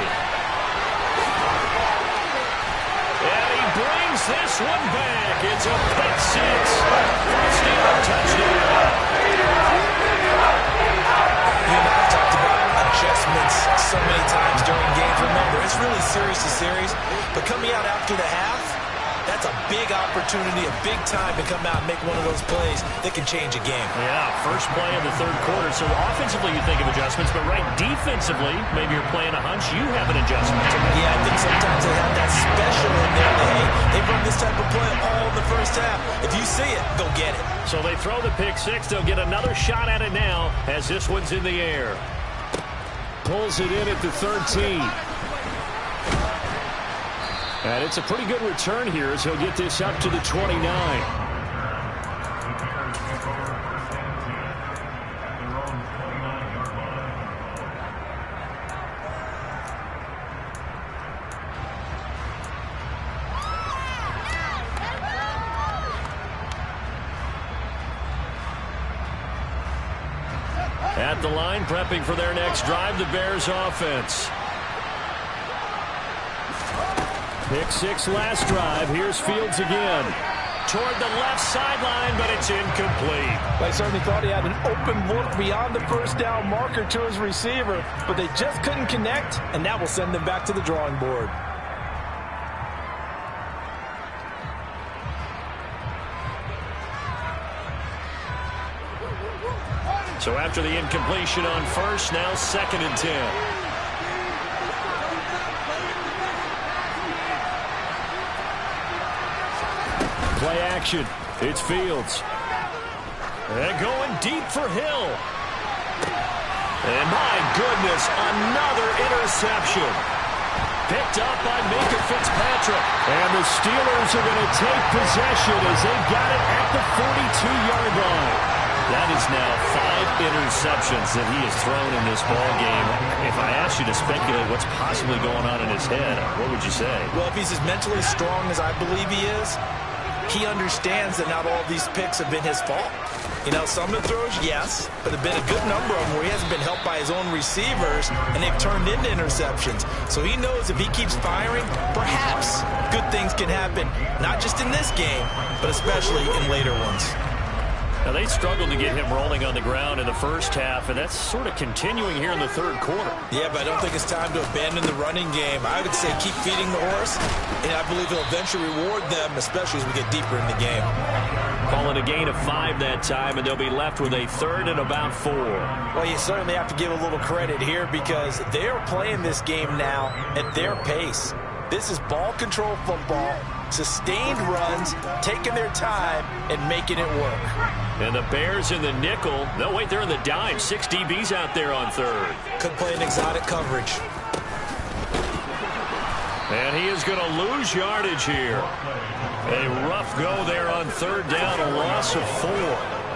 And he brings this one back. It's a pick 6 for a Steeler touchdown. You and I talked about adjustments so many times during games. Remember, it's really series to series, but coming out after the half, that's a big opportunity, a big time to come out and make one of those plays that can change a game. Yeah, first play of the 3rd quarter. So offensively, you think of adjustments, but right defensively, maybe you're playing a hunch, you have an adjustment. Yeah, I think sometimes they have that special in there. They run this type of play all in the first half. If you see it, go get it. So they throw the pick 6. They'll get another shot at it now as this one's in the air. pulls it in at the 13. And it's a pretty good return here as he'll get this up to the 29. At the line, prepping for their next drive, the Bears offense. Pick 6 last drive. Here's Fields again. Toward the left sideline, but it's incomplete. I certainly thought he had an open look beyond the first down marker to his receiver, but they just couldn't connect, and that will send them back to the drawing board. So after the incompletion on first, now 2nd and 10. Play action. It's Fields. And going deep for Hill. And my goodness, another interception. Picked up by Minka Fitzpatrick. And the Steelers are going to take possession as they got it at the 42-yard line. That is now 5 interceptions that he has thrown in this ball game. If I asked you to speculate what's possibly going on in his head, what would you say? Well, if he's as mentally strong as I believe he is, he understands that not all these picks have been his fault. You know, some of the throws, yes, but there have been a good number of them where he hasn't been helped by his own receivers, and they've turned into interceptions. So he knows if he keeps firing, perhaps good things can happen, not just in this game, but especially in later ones. Now, they struggled to get him rolling on the ground in the first half, and that's sort of continuing here in the third quarter. Yeah, but I don't think it's time to abandon the running game. I would say keep feeding the horse, and I believe he'll eventually reward them, especially as we get deeper in the game. Calling a gain of 5 that time, and they'll be left with a 3rd and about 4. Well, you certainly have to give a little credit here because they're playing this game now at their pace. This is ball control football, sustained runs, taking their time, and making it work. And the Bears in the nickel. No, wait, they're in the dime. 6 DBs out there on 3rd. Could play an exotic coverage. And he is going to lose yardage here. A rough go there on 3rd down, a loss of 4.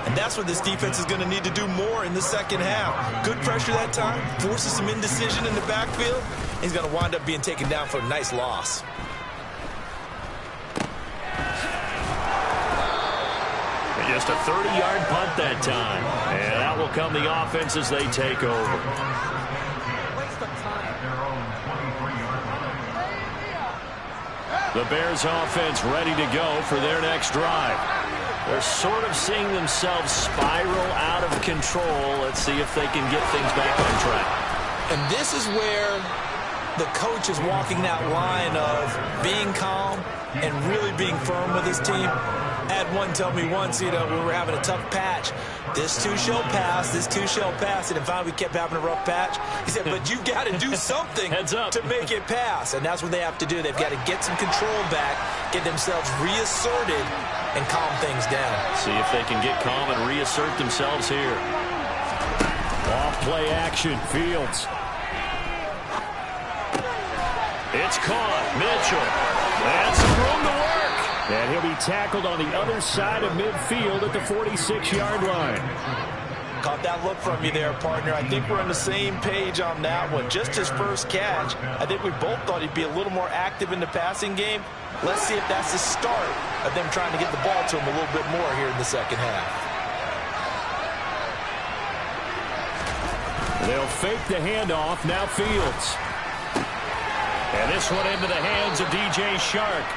And that's what this defense is going to need to do more in the second half. Good pressure that time, forces some indecision in the backfield. He's going to wind up being taken down for a nice loss. Just a 30-yard punt that time. And that will come the offense as they take over. The Bears offense ready to go for their next drive. They're sort of seeing themselves spiral out of control. Let's see if they can get things back on track. And this is where the coach is walking that line of being calm and really being firm with his team. I had one tell me once, you know, when we were having a tough patch, this too shall pass, this too shall pass. And finally we kept having a rough patch. He said, but you've got to do something to make it pass. And that's what they have to do. They've got to get some control back, get themselves reasserted, and calm things down. See if they can get calm and reassert themselves here. Off play action, Fields. It's caught. Mitchell. And some room to work. And he'll be tackled on the other side of midfield at the 46-yard line. Caught that look from you there, partner. I think we're on the same page on that one. Just his first catch. I think we both thought he'd be a little more active in the passing game. Let's see if that's the start of them trying to get the ball to him a little bit more here in the second half. They'll fake the handoff. Now Fields. And this one into the hands of DJ Shark.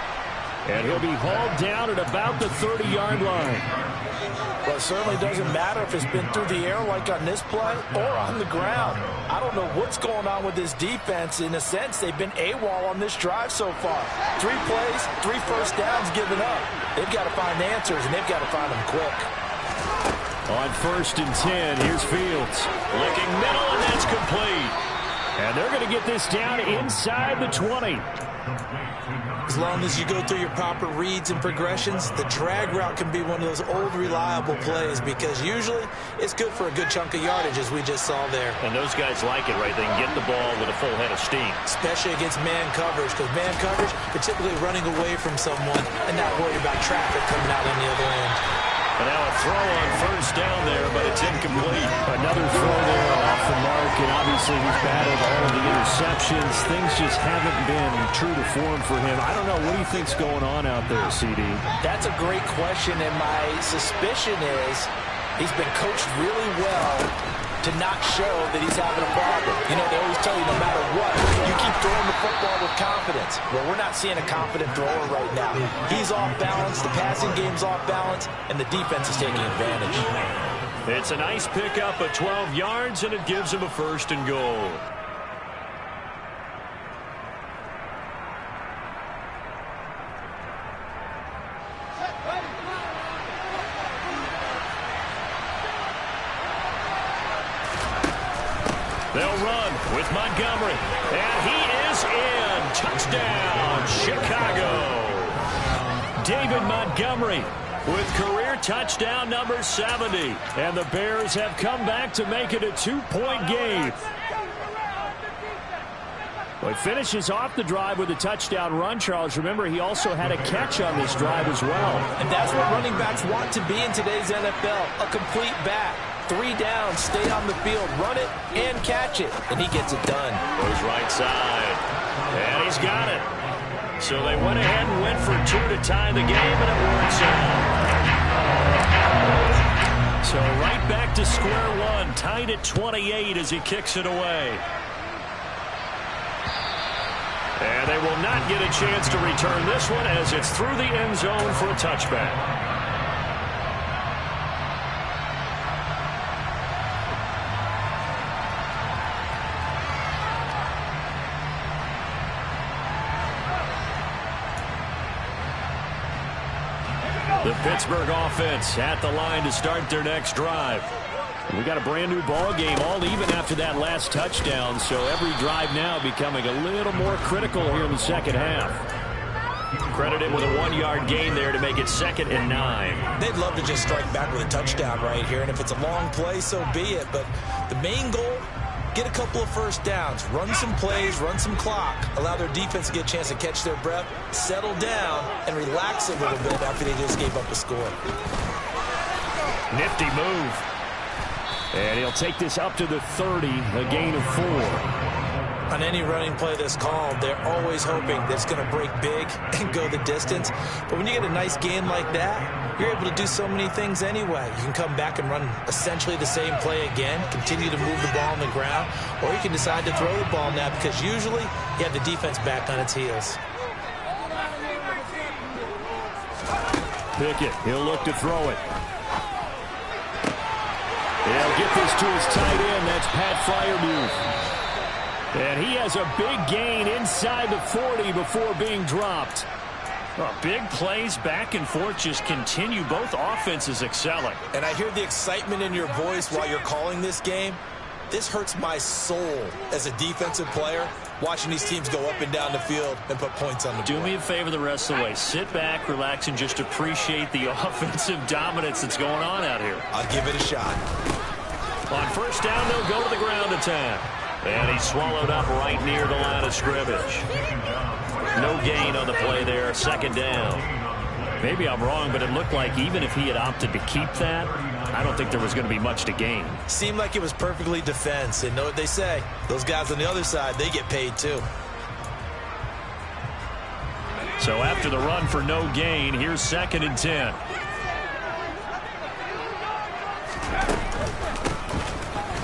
And he'll be hauled down at about the 30-yard line. Well, it certainly doesn't matter if it's been through the air like on this play or on the ground. I don't know what's going on with this defense. In a sense, they've been AWOL on this drive so far. 3 plays, 3 first downs given up. They've got to find answers, and they've got to find them quick. On 1st and 10, here's Fields. Looking middle, and that's complete. And they're going to get this down inside the 20. As long as you go through your proper reads and progressions, the drag route can be one of those old reliable plays because usually it's good for a good chunk of yardage, as we just saw there. And those guys like it, right? They can get the ball with a full head of steam. Especially against man coverage, because man coverage, you're typically running away from someone and not worried about traffic coming out on the other end. And now a throw on first down there, but it's incomplete. Another throw there off the mark, and obviously he's battled all of the interceptions. Things just haven't been true to form for him. I don't know. What do you think's going on out there, CD? That's a great question, and my suspicion is he's been coached really well to not show that he's having a problem. You know, they always tell you no matter what, you keep throwing the football with confidence. Well, we're not seeing a confident thrower right now. He's off balance, the passing game's off balance, and the defense is taking advantage. It's a nice pickup of 12 yards, and it gives him a 1st and goal. They'll run with Montgomery, and he is in. Touchdown, Chicago. David Montgomery with career touchdown number 70. And the Bears have come back to make it a 2-point game. Well, he finishes off the drive with a touchdown run, Charles. Remember, he also had a catch on this drive as well. And that's what running backs want to be in today's NFL, a complete back. 3 downs, stay on the field, run it, and catch it. And he gets it done. Goes right side. And he's got it. So they went ahead and went for 2 to tie the game, and it works out. So right back to square one, tied at 28 as he kicks it away. And they will not get a chance to return this one as it's through the end zone for a touchback. The Pittsburgh offense at the line to start their next drive. We got a brand new ball game, all even after that last touchdown, so every drive now becoming a little more critical here in the second half. Credited with a 1-yard gain there to make it 2nd and 9. They'd love to just strike back with a touchdown right here, and if it's a long play, so be it. But the main goal, get a couple of first downs, run some plays, run some clock, allow their defense to get a chance to catch their breath, settle down, and relax a little bit after they just gave up a score. Nifty move. And he'll take this up to the 30, a gain of 4. On any running play that's called, they're always hoping that it's going to break big and go the distance. But when you get a nice gain like that, you're able to do so many things anyway. You can come back and run essentially the same play again, continue to move the ball on the ground, or you can decide to throw the ball now because usually you have the defense back on its heels. Pickett, he'll look to throw it. He'll get this to his tight end. That's Pat Freiermuth. And he has a big gain inside the 40 before being dropped. Well, big plays back and forth just continue. Both offenses excelling. And I hear the excitement in your voice while you're calling this game. This hurts my soul as a defensive player, watching these teams go up and down the field and put points on the board. Do me a favor the rest of the way. Sit back, relax, and just appreciate the offensive dominance that's going on out here. I'll give it a shot. On first down, they'll go to the ground attack. And he's swallowed up right near the line of scrimmage. No gain on the play there, 2nd down. Maybe I'm wrong, but it looked like even if he had opted to keep that, I don't think there was going to be much to gain. Seemed like it was perfectly defense. And know what they say? Those guys on the other side, they get paid too. So after the run for no gain, here's 2nd and 10.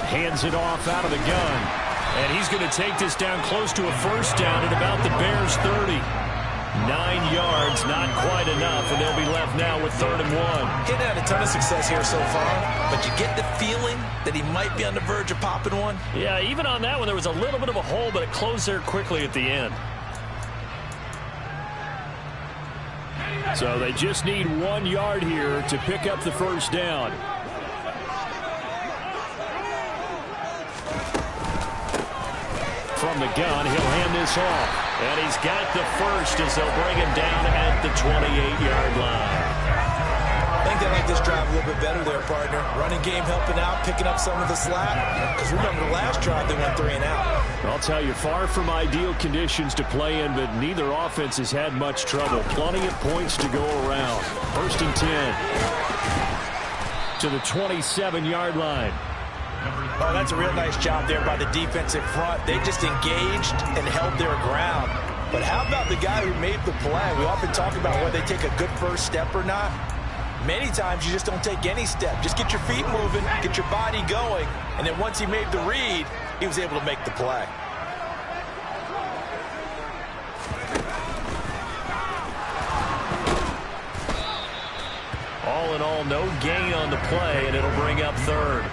Hands it off out of the gun. And he's going to take this down close to a first down at about the Bears' 30. 9 yards, not quite enough, and they'll be left now with 3rd and 1. He had a ton of success here so far, but you get the feeling that he might be on the verge of popping one. Yeah, even on that one, there was a little bit of a hole, but it closed there quickly at the end. So they just need 1 yard here to pick up the first down. from the gun. He'll hand this off. And he's got the first as they'll bring him down at the 28-yard line. I think they like this drive a little bit better there, partner. Running game helping out, picking up some of the slack. Because remember, the last drive they went 3 and out. I'll tell you, far from ideal conditions to play in, but neither offense has had much trouble. Plenty of points to go around. 1st and 10 to the 27-yard line. Oh, that's a real nice job there by the defensive front. They just engaged and held their ground. But how about the guy who made the play? We often talk about whether they take a good first step or not. Many times you just don't take any step. Just get your feet moving, get your body going, and then once he made the read, he was able to make the play. All in all, no gain on the play, and it'll bring up 3rd.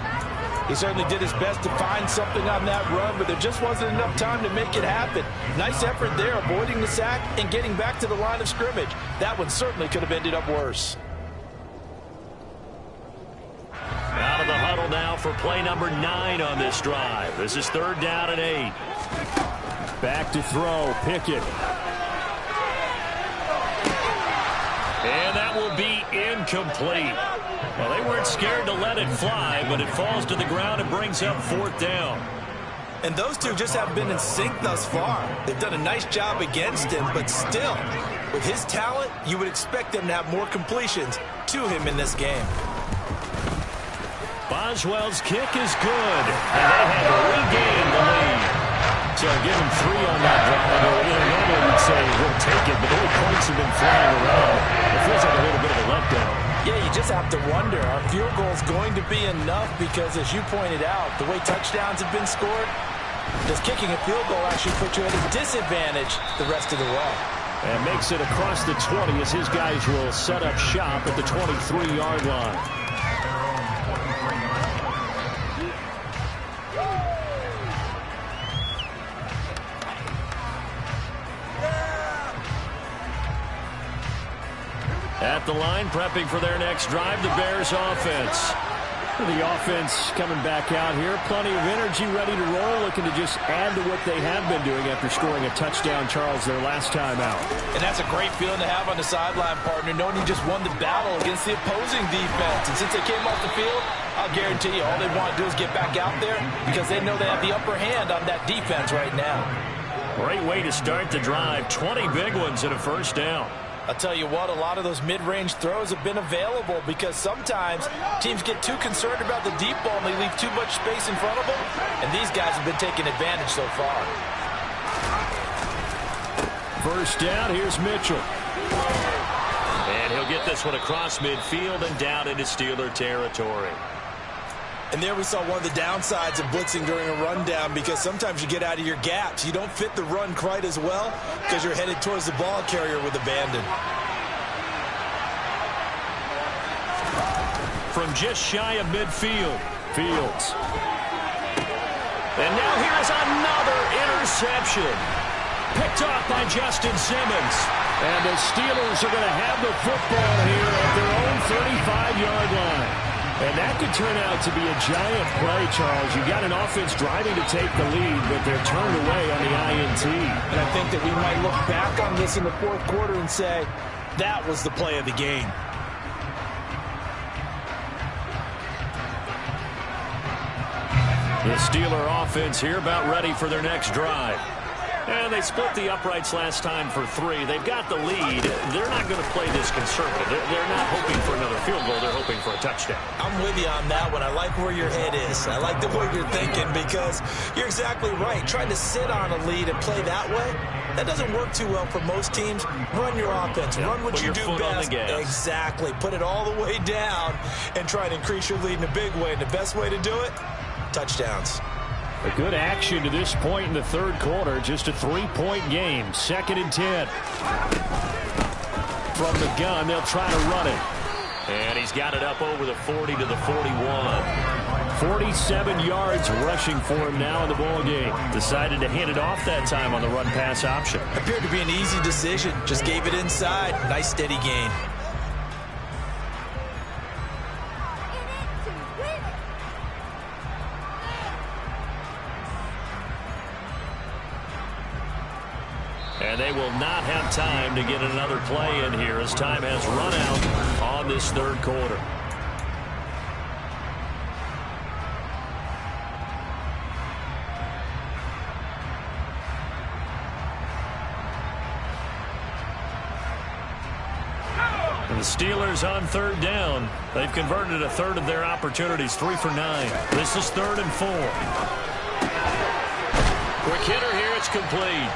He certainly did his best to find something on that run, but there just wasn't enough time to make it happen. Nice effort there, avoiding the sack and getting back to the line of scrimmage. That one certainly could have ended up worse. Out of the huddle now for play number 9 on this drive. This is 3rd down and 8. Back to throw, Pickett. And that will be incomplete. Well, they weren't scared to let it fly, but it falls to the ground and brings up 4th down. And those two just haven't been in sync thus far. They've done a nice job against him, but still, with his talent, you would expect them to have more completions to him in this game. Boswell's kick is good, and they have regained the lead. So give him 3 on that drive. Normally we'd say we'll take it, but the way points have been flying around, it feels like a little bit of a letdown. Yeah, you just have to wonder, are field goals going to be enough? Because as you pointed out, the way touchdowns have been scored, does kicking a field goal actually put you at a disadvantage the rest of the way? And makes it across the 20 as his guys will set up shop at the 23-yard line. At the line, prepping for their next drive, the Bears offense. The offense coming back out here. Plenty of energy, ready to roll, looking to just add to what they have been doing after scoring a touchdown, Charles, their last time out. And that's a great feeling to have on the sideline, partner, knowing you just won the battle against the opposing defense. And since they came off the field, I'll guarantee you all they want to do is get back out there because they know they have the upper hand on that defense right now. Great way to start the drive. 20 big ones and a 1st down. I'll tell you what, a lot of those mid-range throws have been available because sometimes teams get too concerned about the deep ball and they leave too much space in front of them, and these guys have been taking advantage so far. 1st down, here's Mitchell. And he'll get this one across midfield and down into Steeler territory. And there we saw one of the downsides of blitzing during a rundown because sometimes you get out of your gaps. You don't fit the run quite as well because you're headed towards the ball carrier with abandon. From just shy of midfield, Fields. And now here's another interception. Picked off by Justin Simmons. And the Steelers are going to have the football here at their own 35-yard line. And that could turn out to be a giant play, Charles. You got an offense driving to take the lead, but they're turned away on the INT. And I think that we might look back on this in the 4th quarter and say, that was the play of the game. The Steeler offense here about ready for their next drive. And they split the uprights last time for 3. They've got the lead. They're not going to play this conservative. They're not hoping for another field goal. They're hoping for a touchdown. I'm with you on that one. I like where your head is. I like the way you're thinking because you're exactly right. Trying to sit on a lead and play that way, that doesn't work too well for most teams. Run your offense. Yeah, run what you do best. Exactly. Put it all the way down and try to increase your lead in a big way. And the best way to do it, touchdowns. A good action to this point in the 3rd quarter. Just a 3-point game. 2nd and 10. From the gun, they'll try to run it. And he's got it up over the 40 to the 41. 47 yards rushing for him now in the ball game. Decided to hand it off that time on the run-pass option. Appeared to be an easy decision. Just gave it inside. Nice steady gain. And they will not have time to get another play in here as time has run out on this third quarter. And the Steelers on third down. They've converted a third of their opportunities, 3 for 9. This is 3rd and 4. Quick hitter here, it's complete.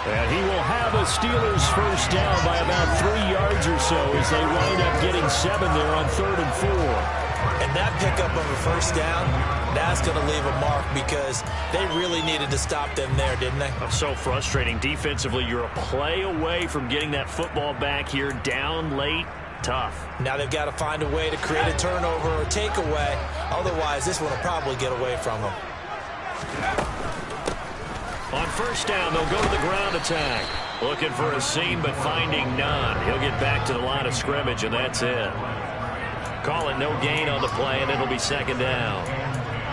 And he will have a Steelers first down by about 3 yards or so as they wind up getting 7 there on 3rd and 4. And that pickup of a first down, that's going to leave a mark because they really needed to stop them there, didn't they? So frustrating. Defensively, you're a play away from getting that football back here down late. Tough. Now they've got to find a way to create a turnover or takeaway. Otherwise, this one will probably get away from them. On first down, they'll go to the ground attack. Looking for a seam, but finding none. He'll get back to the line of scrimmage, and that's it. Call it no gain on the play, and it'll be 2nd down.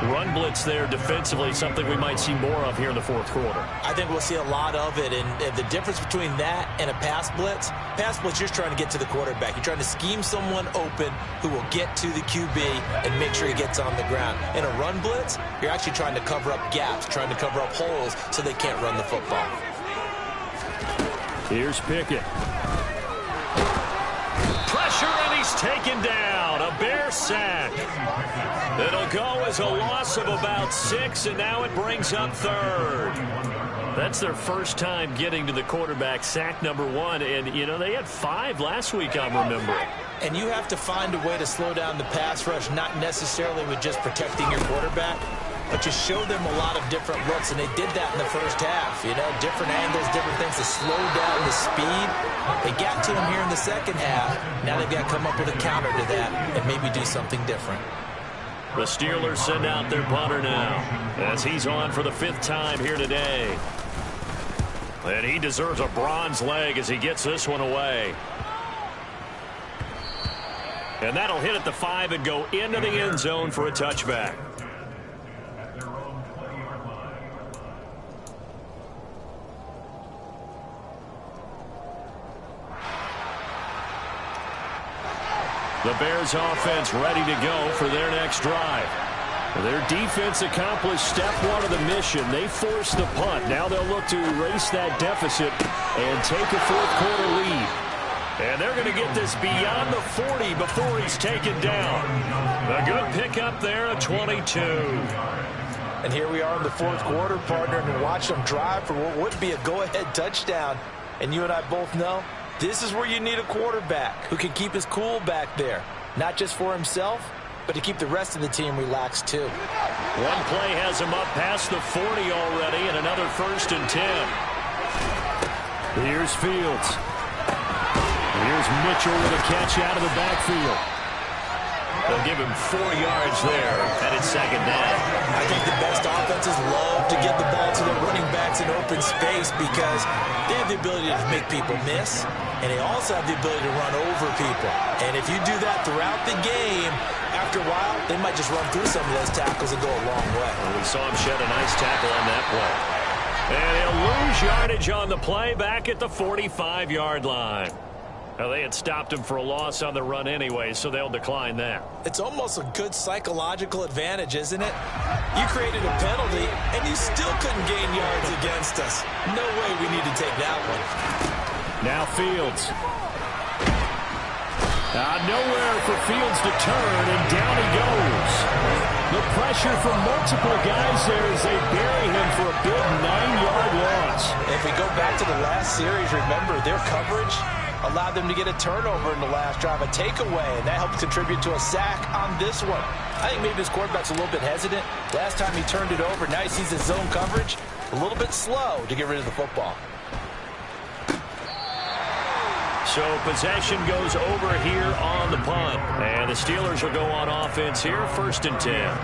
Run blitz there defensively, something we might see more of here in the 4th quarter. I think we'll see a lot of it, and the difference between that and a pass blitz, you're just trying to get to the quarterback. You're trying to scheme someone open who will get to the QB and make sure he gets on the ground. In a run blitz, you're actually trying to cover up gaps, trying to cover up holes so they can't run the football. Here's Pickett. Pressure, and he's taken down. A Bear sack. It'll go as a loss of about 6, and now it brings up 3rd. That's their first time getting to the quarterback, sack number 1. And, you know, they had 5 last week, I'm remembering. And you have to find a way to slow down the pass rush, not necessarily with just protecting your quarterback, but you show them a lot of different looks, and they did that in the first half. You know, different angles, different things to slow down the speed. They got to him here in the second half. Now they've got to come up with a counter to that and maybe do something different. The Steelers send out their punter now as he's on for the 5th time here today. And he deserves a bronze leg as he gets this one away. And that'll hit at the 5 and go into the end zone for a touchback. The Bears offense ready to go for their next drive. Their defense accomplished step 1 of the mission. They forced the punt. Now they'll look to erase that deficit and take a 4th quarter lead. And they're going to get this beyond the 40 before he's taken down. A good pickup there at 22. And here we are in the 4th quarter, partner, and watch them drive for what would be a go-ahead touchdown. And you and I both know this is where you need a quarterback who can keep his cool back there, not just for himself, but to keep the rest of the team relaxed too. One play has him up past the 40 already, and another 1st and 10. Here's Fields. Here's Mitchell with a catch out of the backfield. They'll give him 4 yards there, and it's 2nd down. I think the best offenses love to get the ball to their running backs in open space because they have the ability to make people miss, and they also have the ability to run over people. And if you do that throughout the game, after a while, they might just run through some of those tackles and go a long way. Well, we saw him shed a nice tackle on that play. And he'll lose yardage on the play back at the 45-yard line. Now, they had stopped him for a loss on the run anyway, so they'll decline that. It's almost a good psychological advantage, isn't it? You created a penalty, and you still couldn't gain yards against us. No way we need to take that one. Now Fields. Nowhere for Fields to turn, and down he goes. The pressure from multiple guys there as they bury him for a big 9-yard loss. If we go back to the last series, remember, their coverage allowed them to get a turnover in the last drive, a takeaway, and that helped contribute to a sack on this one. I think maybe his quarterback's a little bit hesitant. Last time he turned it over, now he sees his zone coverage, a little bit slow to get rid of the football. So possession goes over here on the punt. And the Steelers will go on offense here, 1st and 10.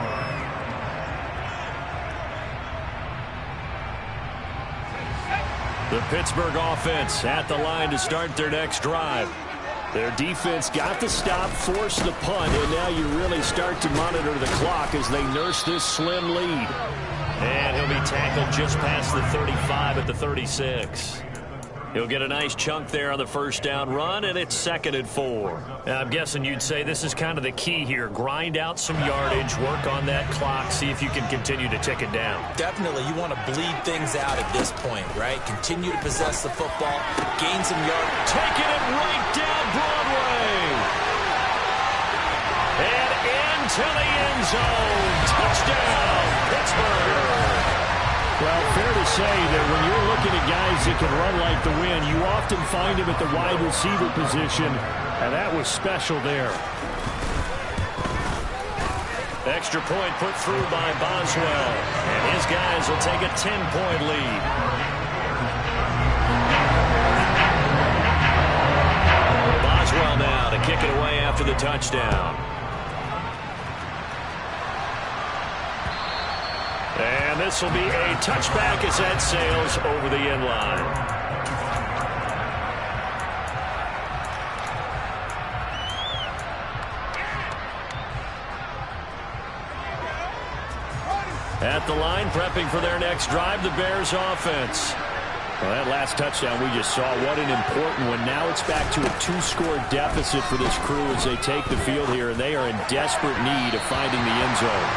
The Pittsburgh offense at the line to start their next drive. Their defense got the stop, forced the punt, and now you really start to monitor the clock as they nurse this slim lead. And he'll be tackled just past the 35 at the 36. He'll get a nice chunk there on the first down run, and it's 2nd and 4. I'm guessing you'd say this is kind of the key here. Grind out some yardage, work on that clock, see if you can continue to tick it down. Definitely, you want to bleed things out at this point, right? Continue to possess the football, gain some yardage. Taking it right down Broadway. And into the end zone. Touchdown, Pittsburgh. Well, fair to say that when you're looking at guys that can run like the wind, you often find him at the wide receiver position, and that was special there. Extra point put through by Boswell, and his guys will take a 10-point lead. Boswell now to kick it away after the touchdown. And this will be a touchback as that sails over the end line. At the line, prepping for their next drive, the Bears offense. Well, that last touchdown we just saw, what an important one. Now it's back to a 2-score deficit for this crew as they take the field here, and they are in desperate need of finding the end zone.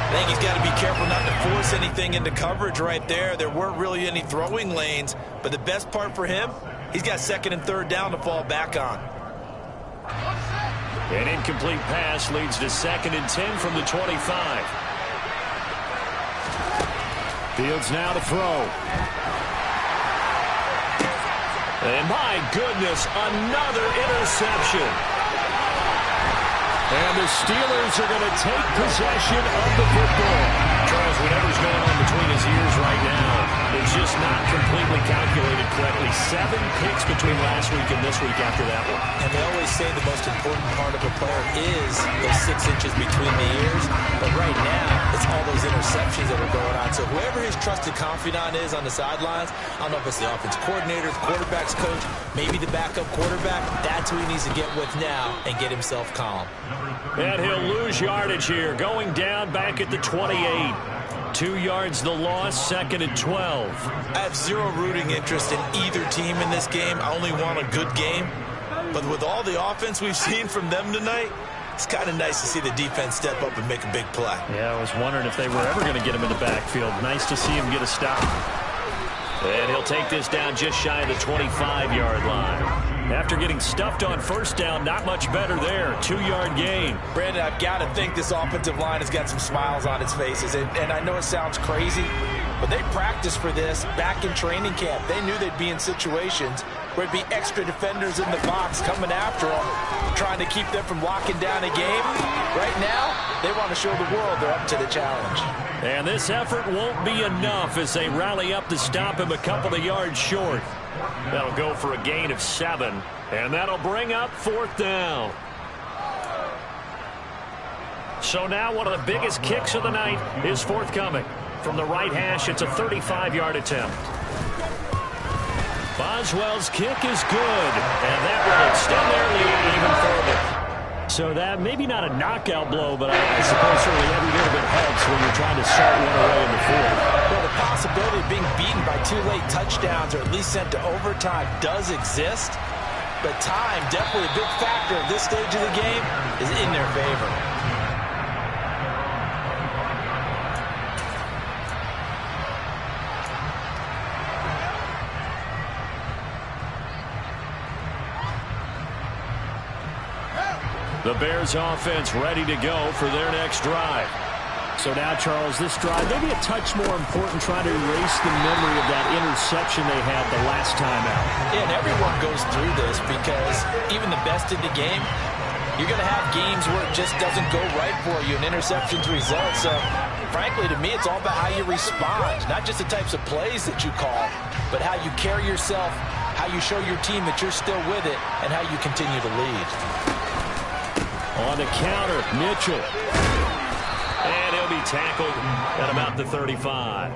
I think he's got to be careful not to force anything into coverage right there. There weren't really any throwing lanes, but the best part for him, he's got 2nd and 3rd down to fall back on. An incomplete pass leads to 2nd and 10 from the 25. Fields now to throw. And my goodness, another interception. And the Steelers are going to take possession of the football. Charles, whatever's going on between his ears right now, it's just not completely calculated correctly. 7 picks between last week and this week after that one. And they always say the most important part of a player is those 6 inches between the ears. But right now, it's all those interceptions that are going on. So whoever his trusted confidant is on the sidelines, I don't know if it's the offense coordinator, the quarterback's coach, maybe the backup quarterback, that's who he needs to get with now and get himself calm. And he'll lose yardage here, going down back at the 28. 2 yards the loss, 2nd and 12. I have zero rooting interest in either team in this game. I only want a good game. But with all the offense we've seen from them tonight, it's kind of nice to see the defense step up and make a big play. Yeah, I was wondering if they were ever going to get him in the backfield. Nice to see him get a stop. And he'll take this down just shy of the 25-yard line. After getting stuffed on first down, not much better there. 2-yard gain. Brandon, I've got to think this offensive line has got some smiles on its faces. And I know it sounds crazy, but they practiced for this back in training camp. They knew they'd be in situations where it'd be extra defenders in the box coming after them, trying to keep them from locking down a game. Right now, they want to show the world they're up to the challenge. And this effort won't be enough as they rally up to stop him a couple of yards short. That'll go for a gain of 7, and that'll bring up 4th down. So now one of the biggest kicks of the night is forthcoming. From the right hash, it's a 35-yard attempt. Boswell's kick is good, and that will extend their lead even further. So that, maybe not a knockout blow, but I suppose certainly every little bit helps when you're trying to start one away in the 4th. Well, the possibility of being beaten by 2 late touchdowns or at least sent to overtime does exist, but time, definitely a big factor at this stage of the game, is in their favor. The Bears offense ready to go for their next drive. So now, Charles, this drive, maybe a touch more important, trying to erase the memory of that interception they had the last time out. Yeah, and everyone goes through this because even the best in the game, you're going to have games where it just doesn't go right for you, and interceptions result. So, frankly, to me, it's all about how you respond, not just the types of plays that you call, but how you carry yourself, how you show your team that you're still with it, and how you continue to lead. On the counter, Mitchell. And he'll be tackled at about the 35.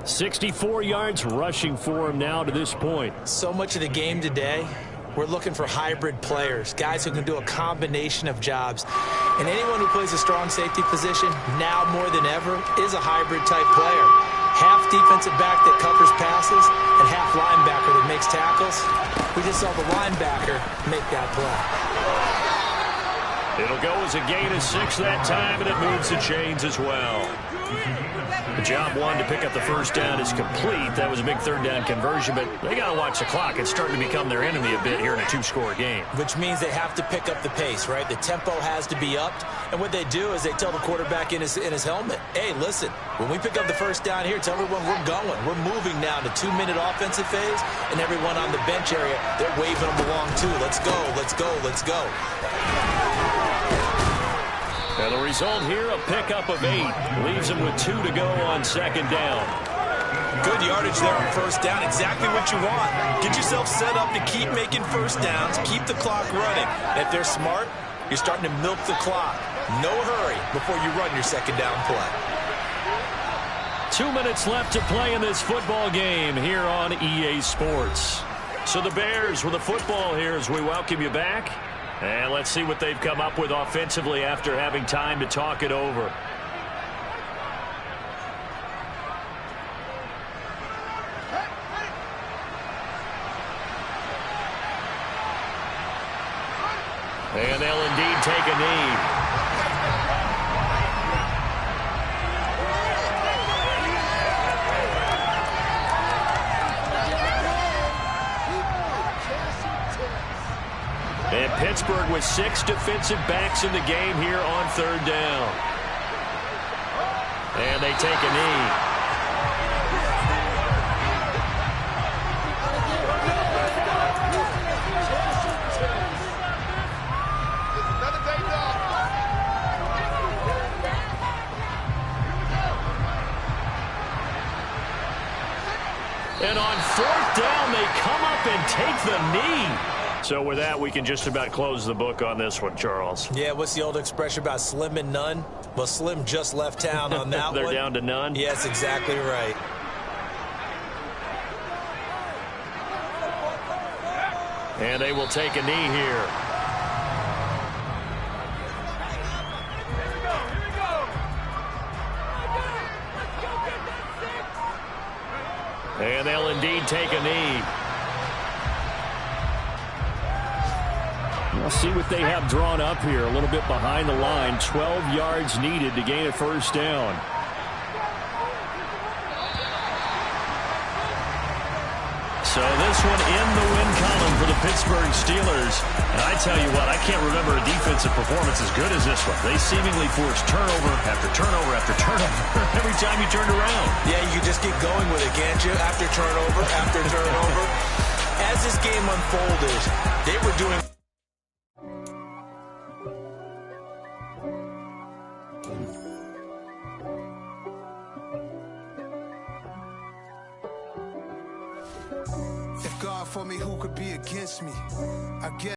64 yards rushing for him now to this point. So much of the game today, we're looking for hybrid players, guys who can do a combination of jobs. And anyone who plays a strong safety position, now more than ever, is a hybrid type player. Half defensive back that covers passes and half linebacker that makes tackles. We just saw the linebacker make that play. It'll go as a gain of 6 that time, and it moves the chains as well. The job one to pick up the first down is complete. That was a big third down conversion, but they got to watch the clock. It's starting to become their enemy a bit here in a 2-score game. Which means they have to pick up the pace, right? The tempo has to be upped. And what they do is they tell the quarterback in his helmet, hey, listen, when we pick up the first down here, tell everyone we're going. We're moving now to 2-minute offensive phase, and everyone on the bench area, they're waving them along too. Let's go, let's go, let's go. And the result here, a pickup of 8. Leaves them with 2 to go on second down. Good yardage there on first down. Exactly what you want. Get yourself set up to keep making first downs, keep the clock running. And if they're smart, you're starting to milk the clock. No hurry before you run your second down play. 2 minutes left to play in this football game here on EA Sports. So the Bears with the football here as we welcome you back. And let's see what they've come up with offensively after having time to talk it over. And they'll indeed take a knee. And Pittsburgh with 6 defensive backs in the game here on third down. And they take a knee. And on fourth down, they come up and take the knee. So with that, we can just about close the book on this one, Charles. Yeah, what's the old expression about slim and none? Well, Slim just left town on that They're one. down to none? Yes, exactly right. And they will take a knee here. And they'll indeed take a knee. We'll see what they have drawn up here. A little bit behind the line. 12 yards needed to gain a first down. So this one in the win column for the Pittsburgh Steelers. And I tell you what, I can't remember a defensive performance as good as this one. They seemingly forced turnover after turnover after turnover every time you turned around. Yeah, you just get going with it, can't you? After turnover, after turnover. As this game unfolded, they were doing... If God for me, who could be against me? I guess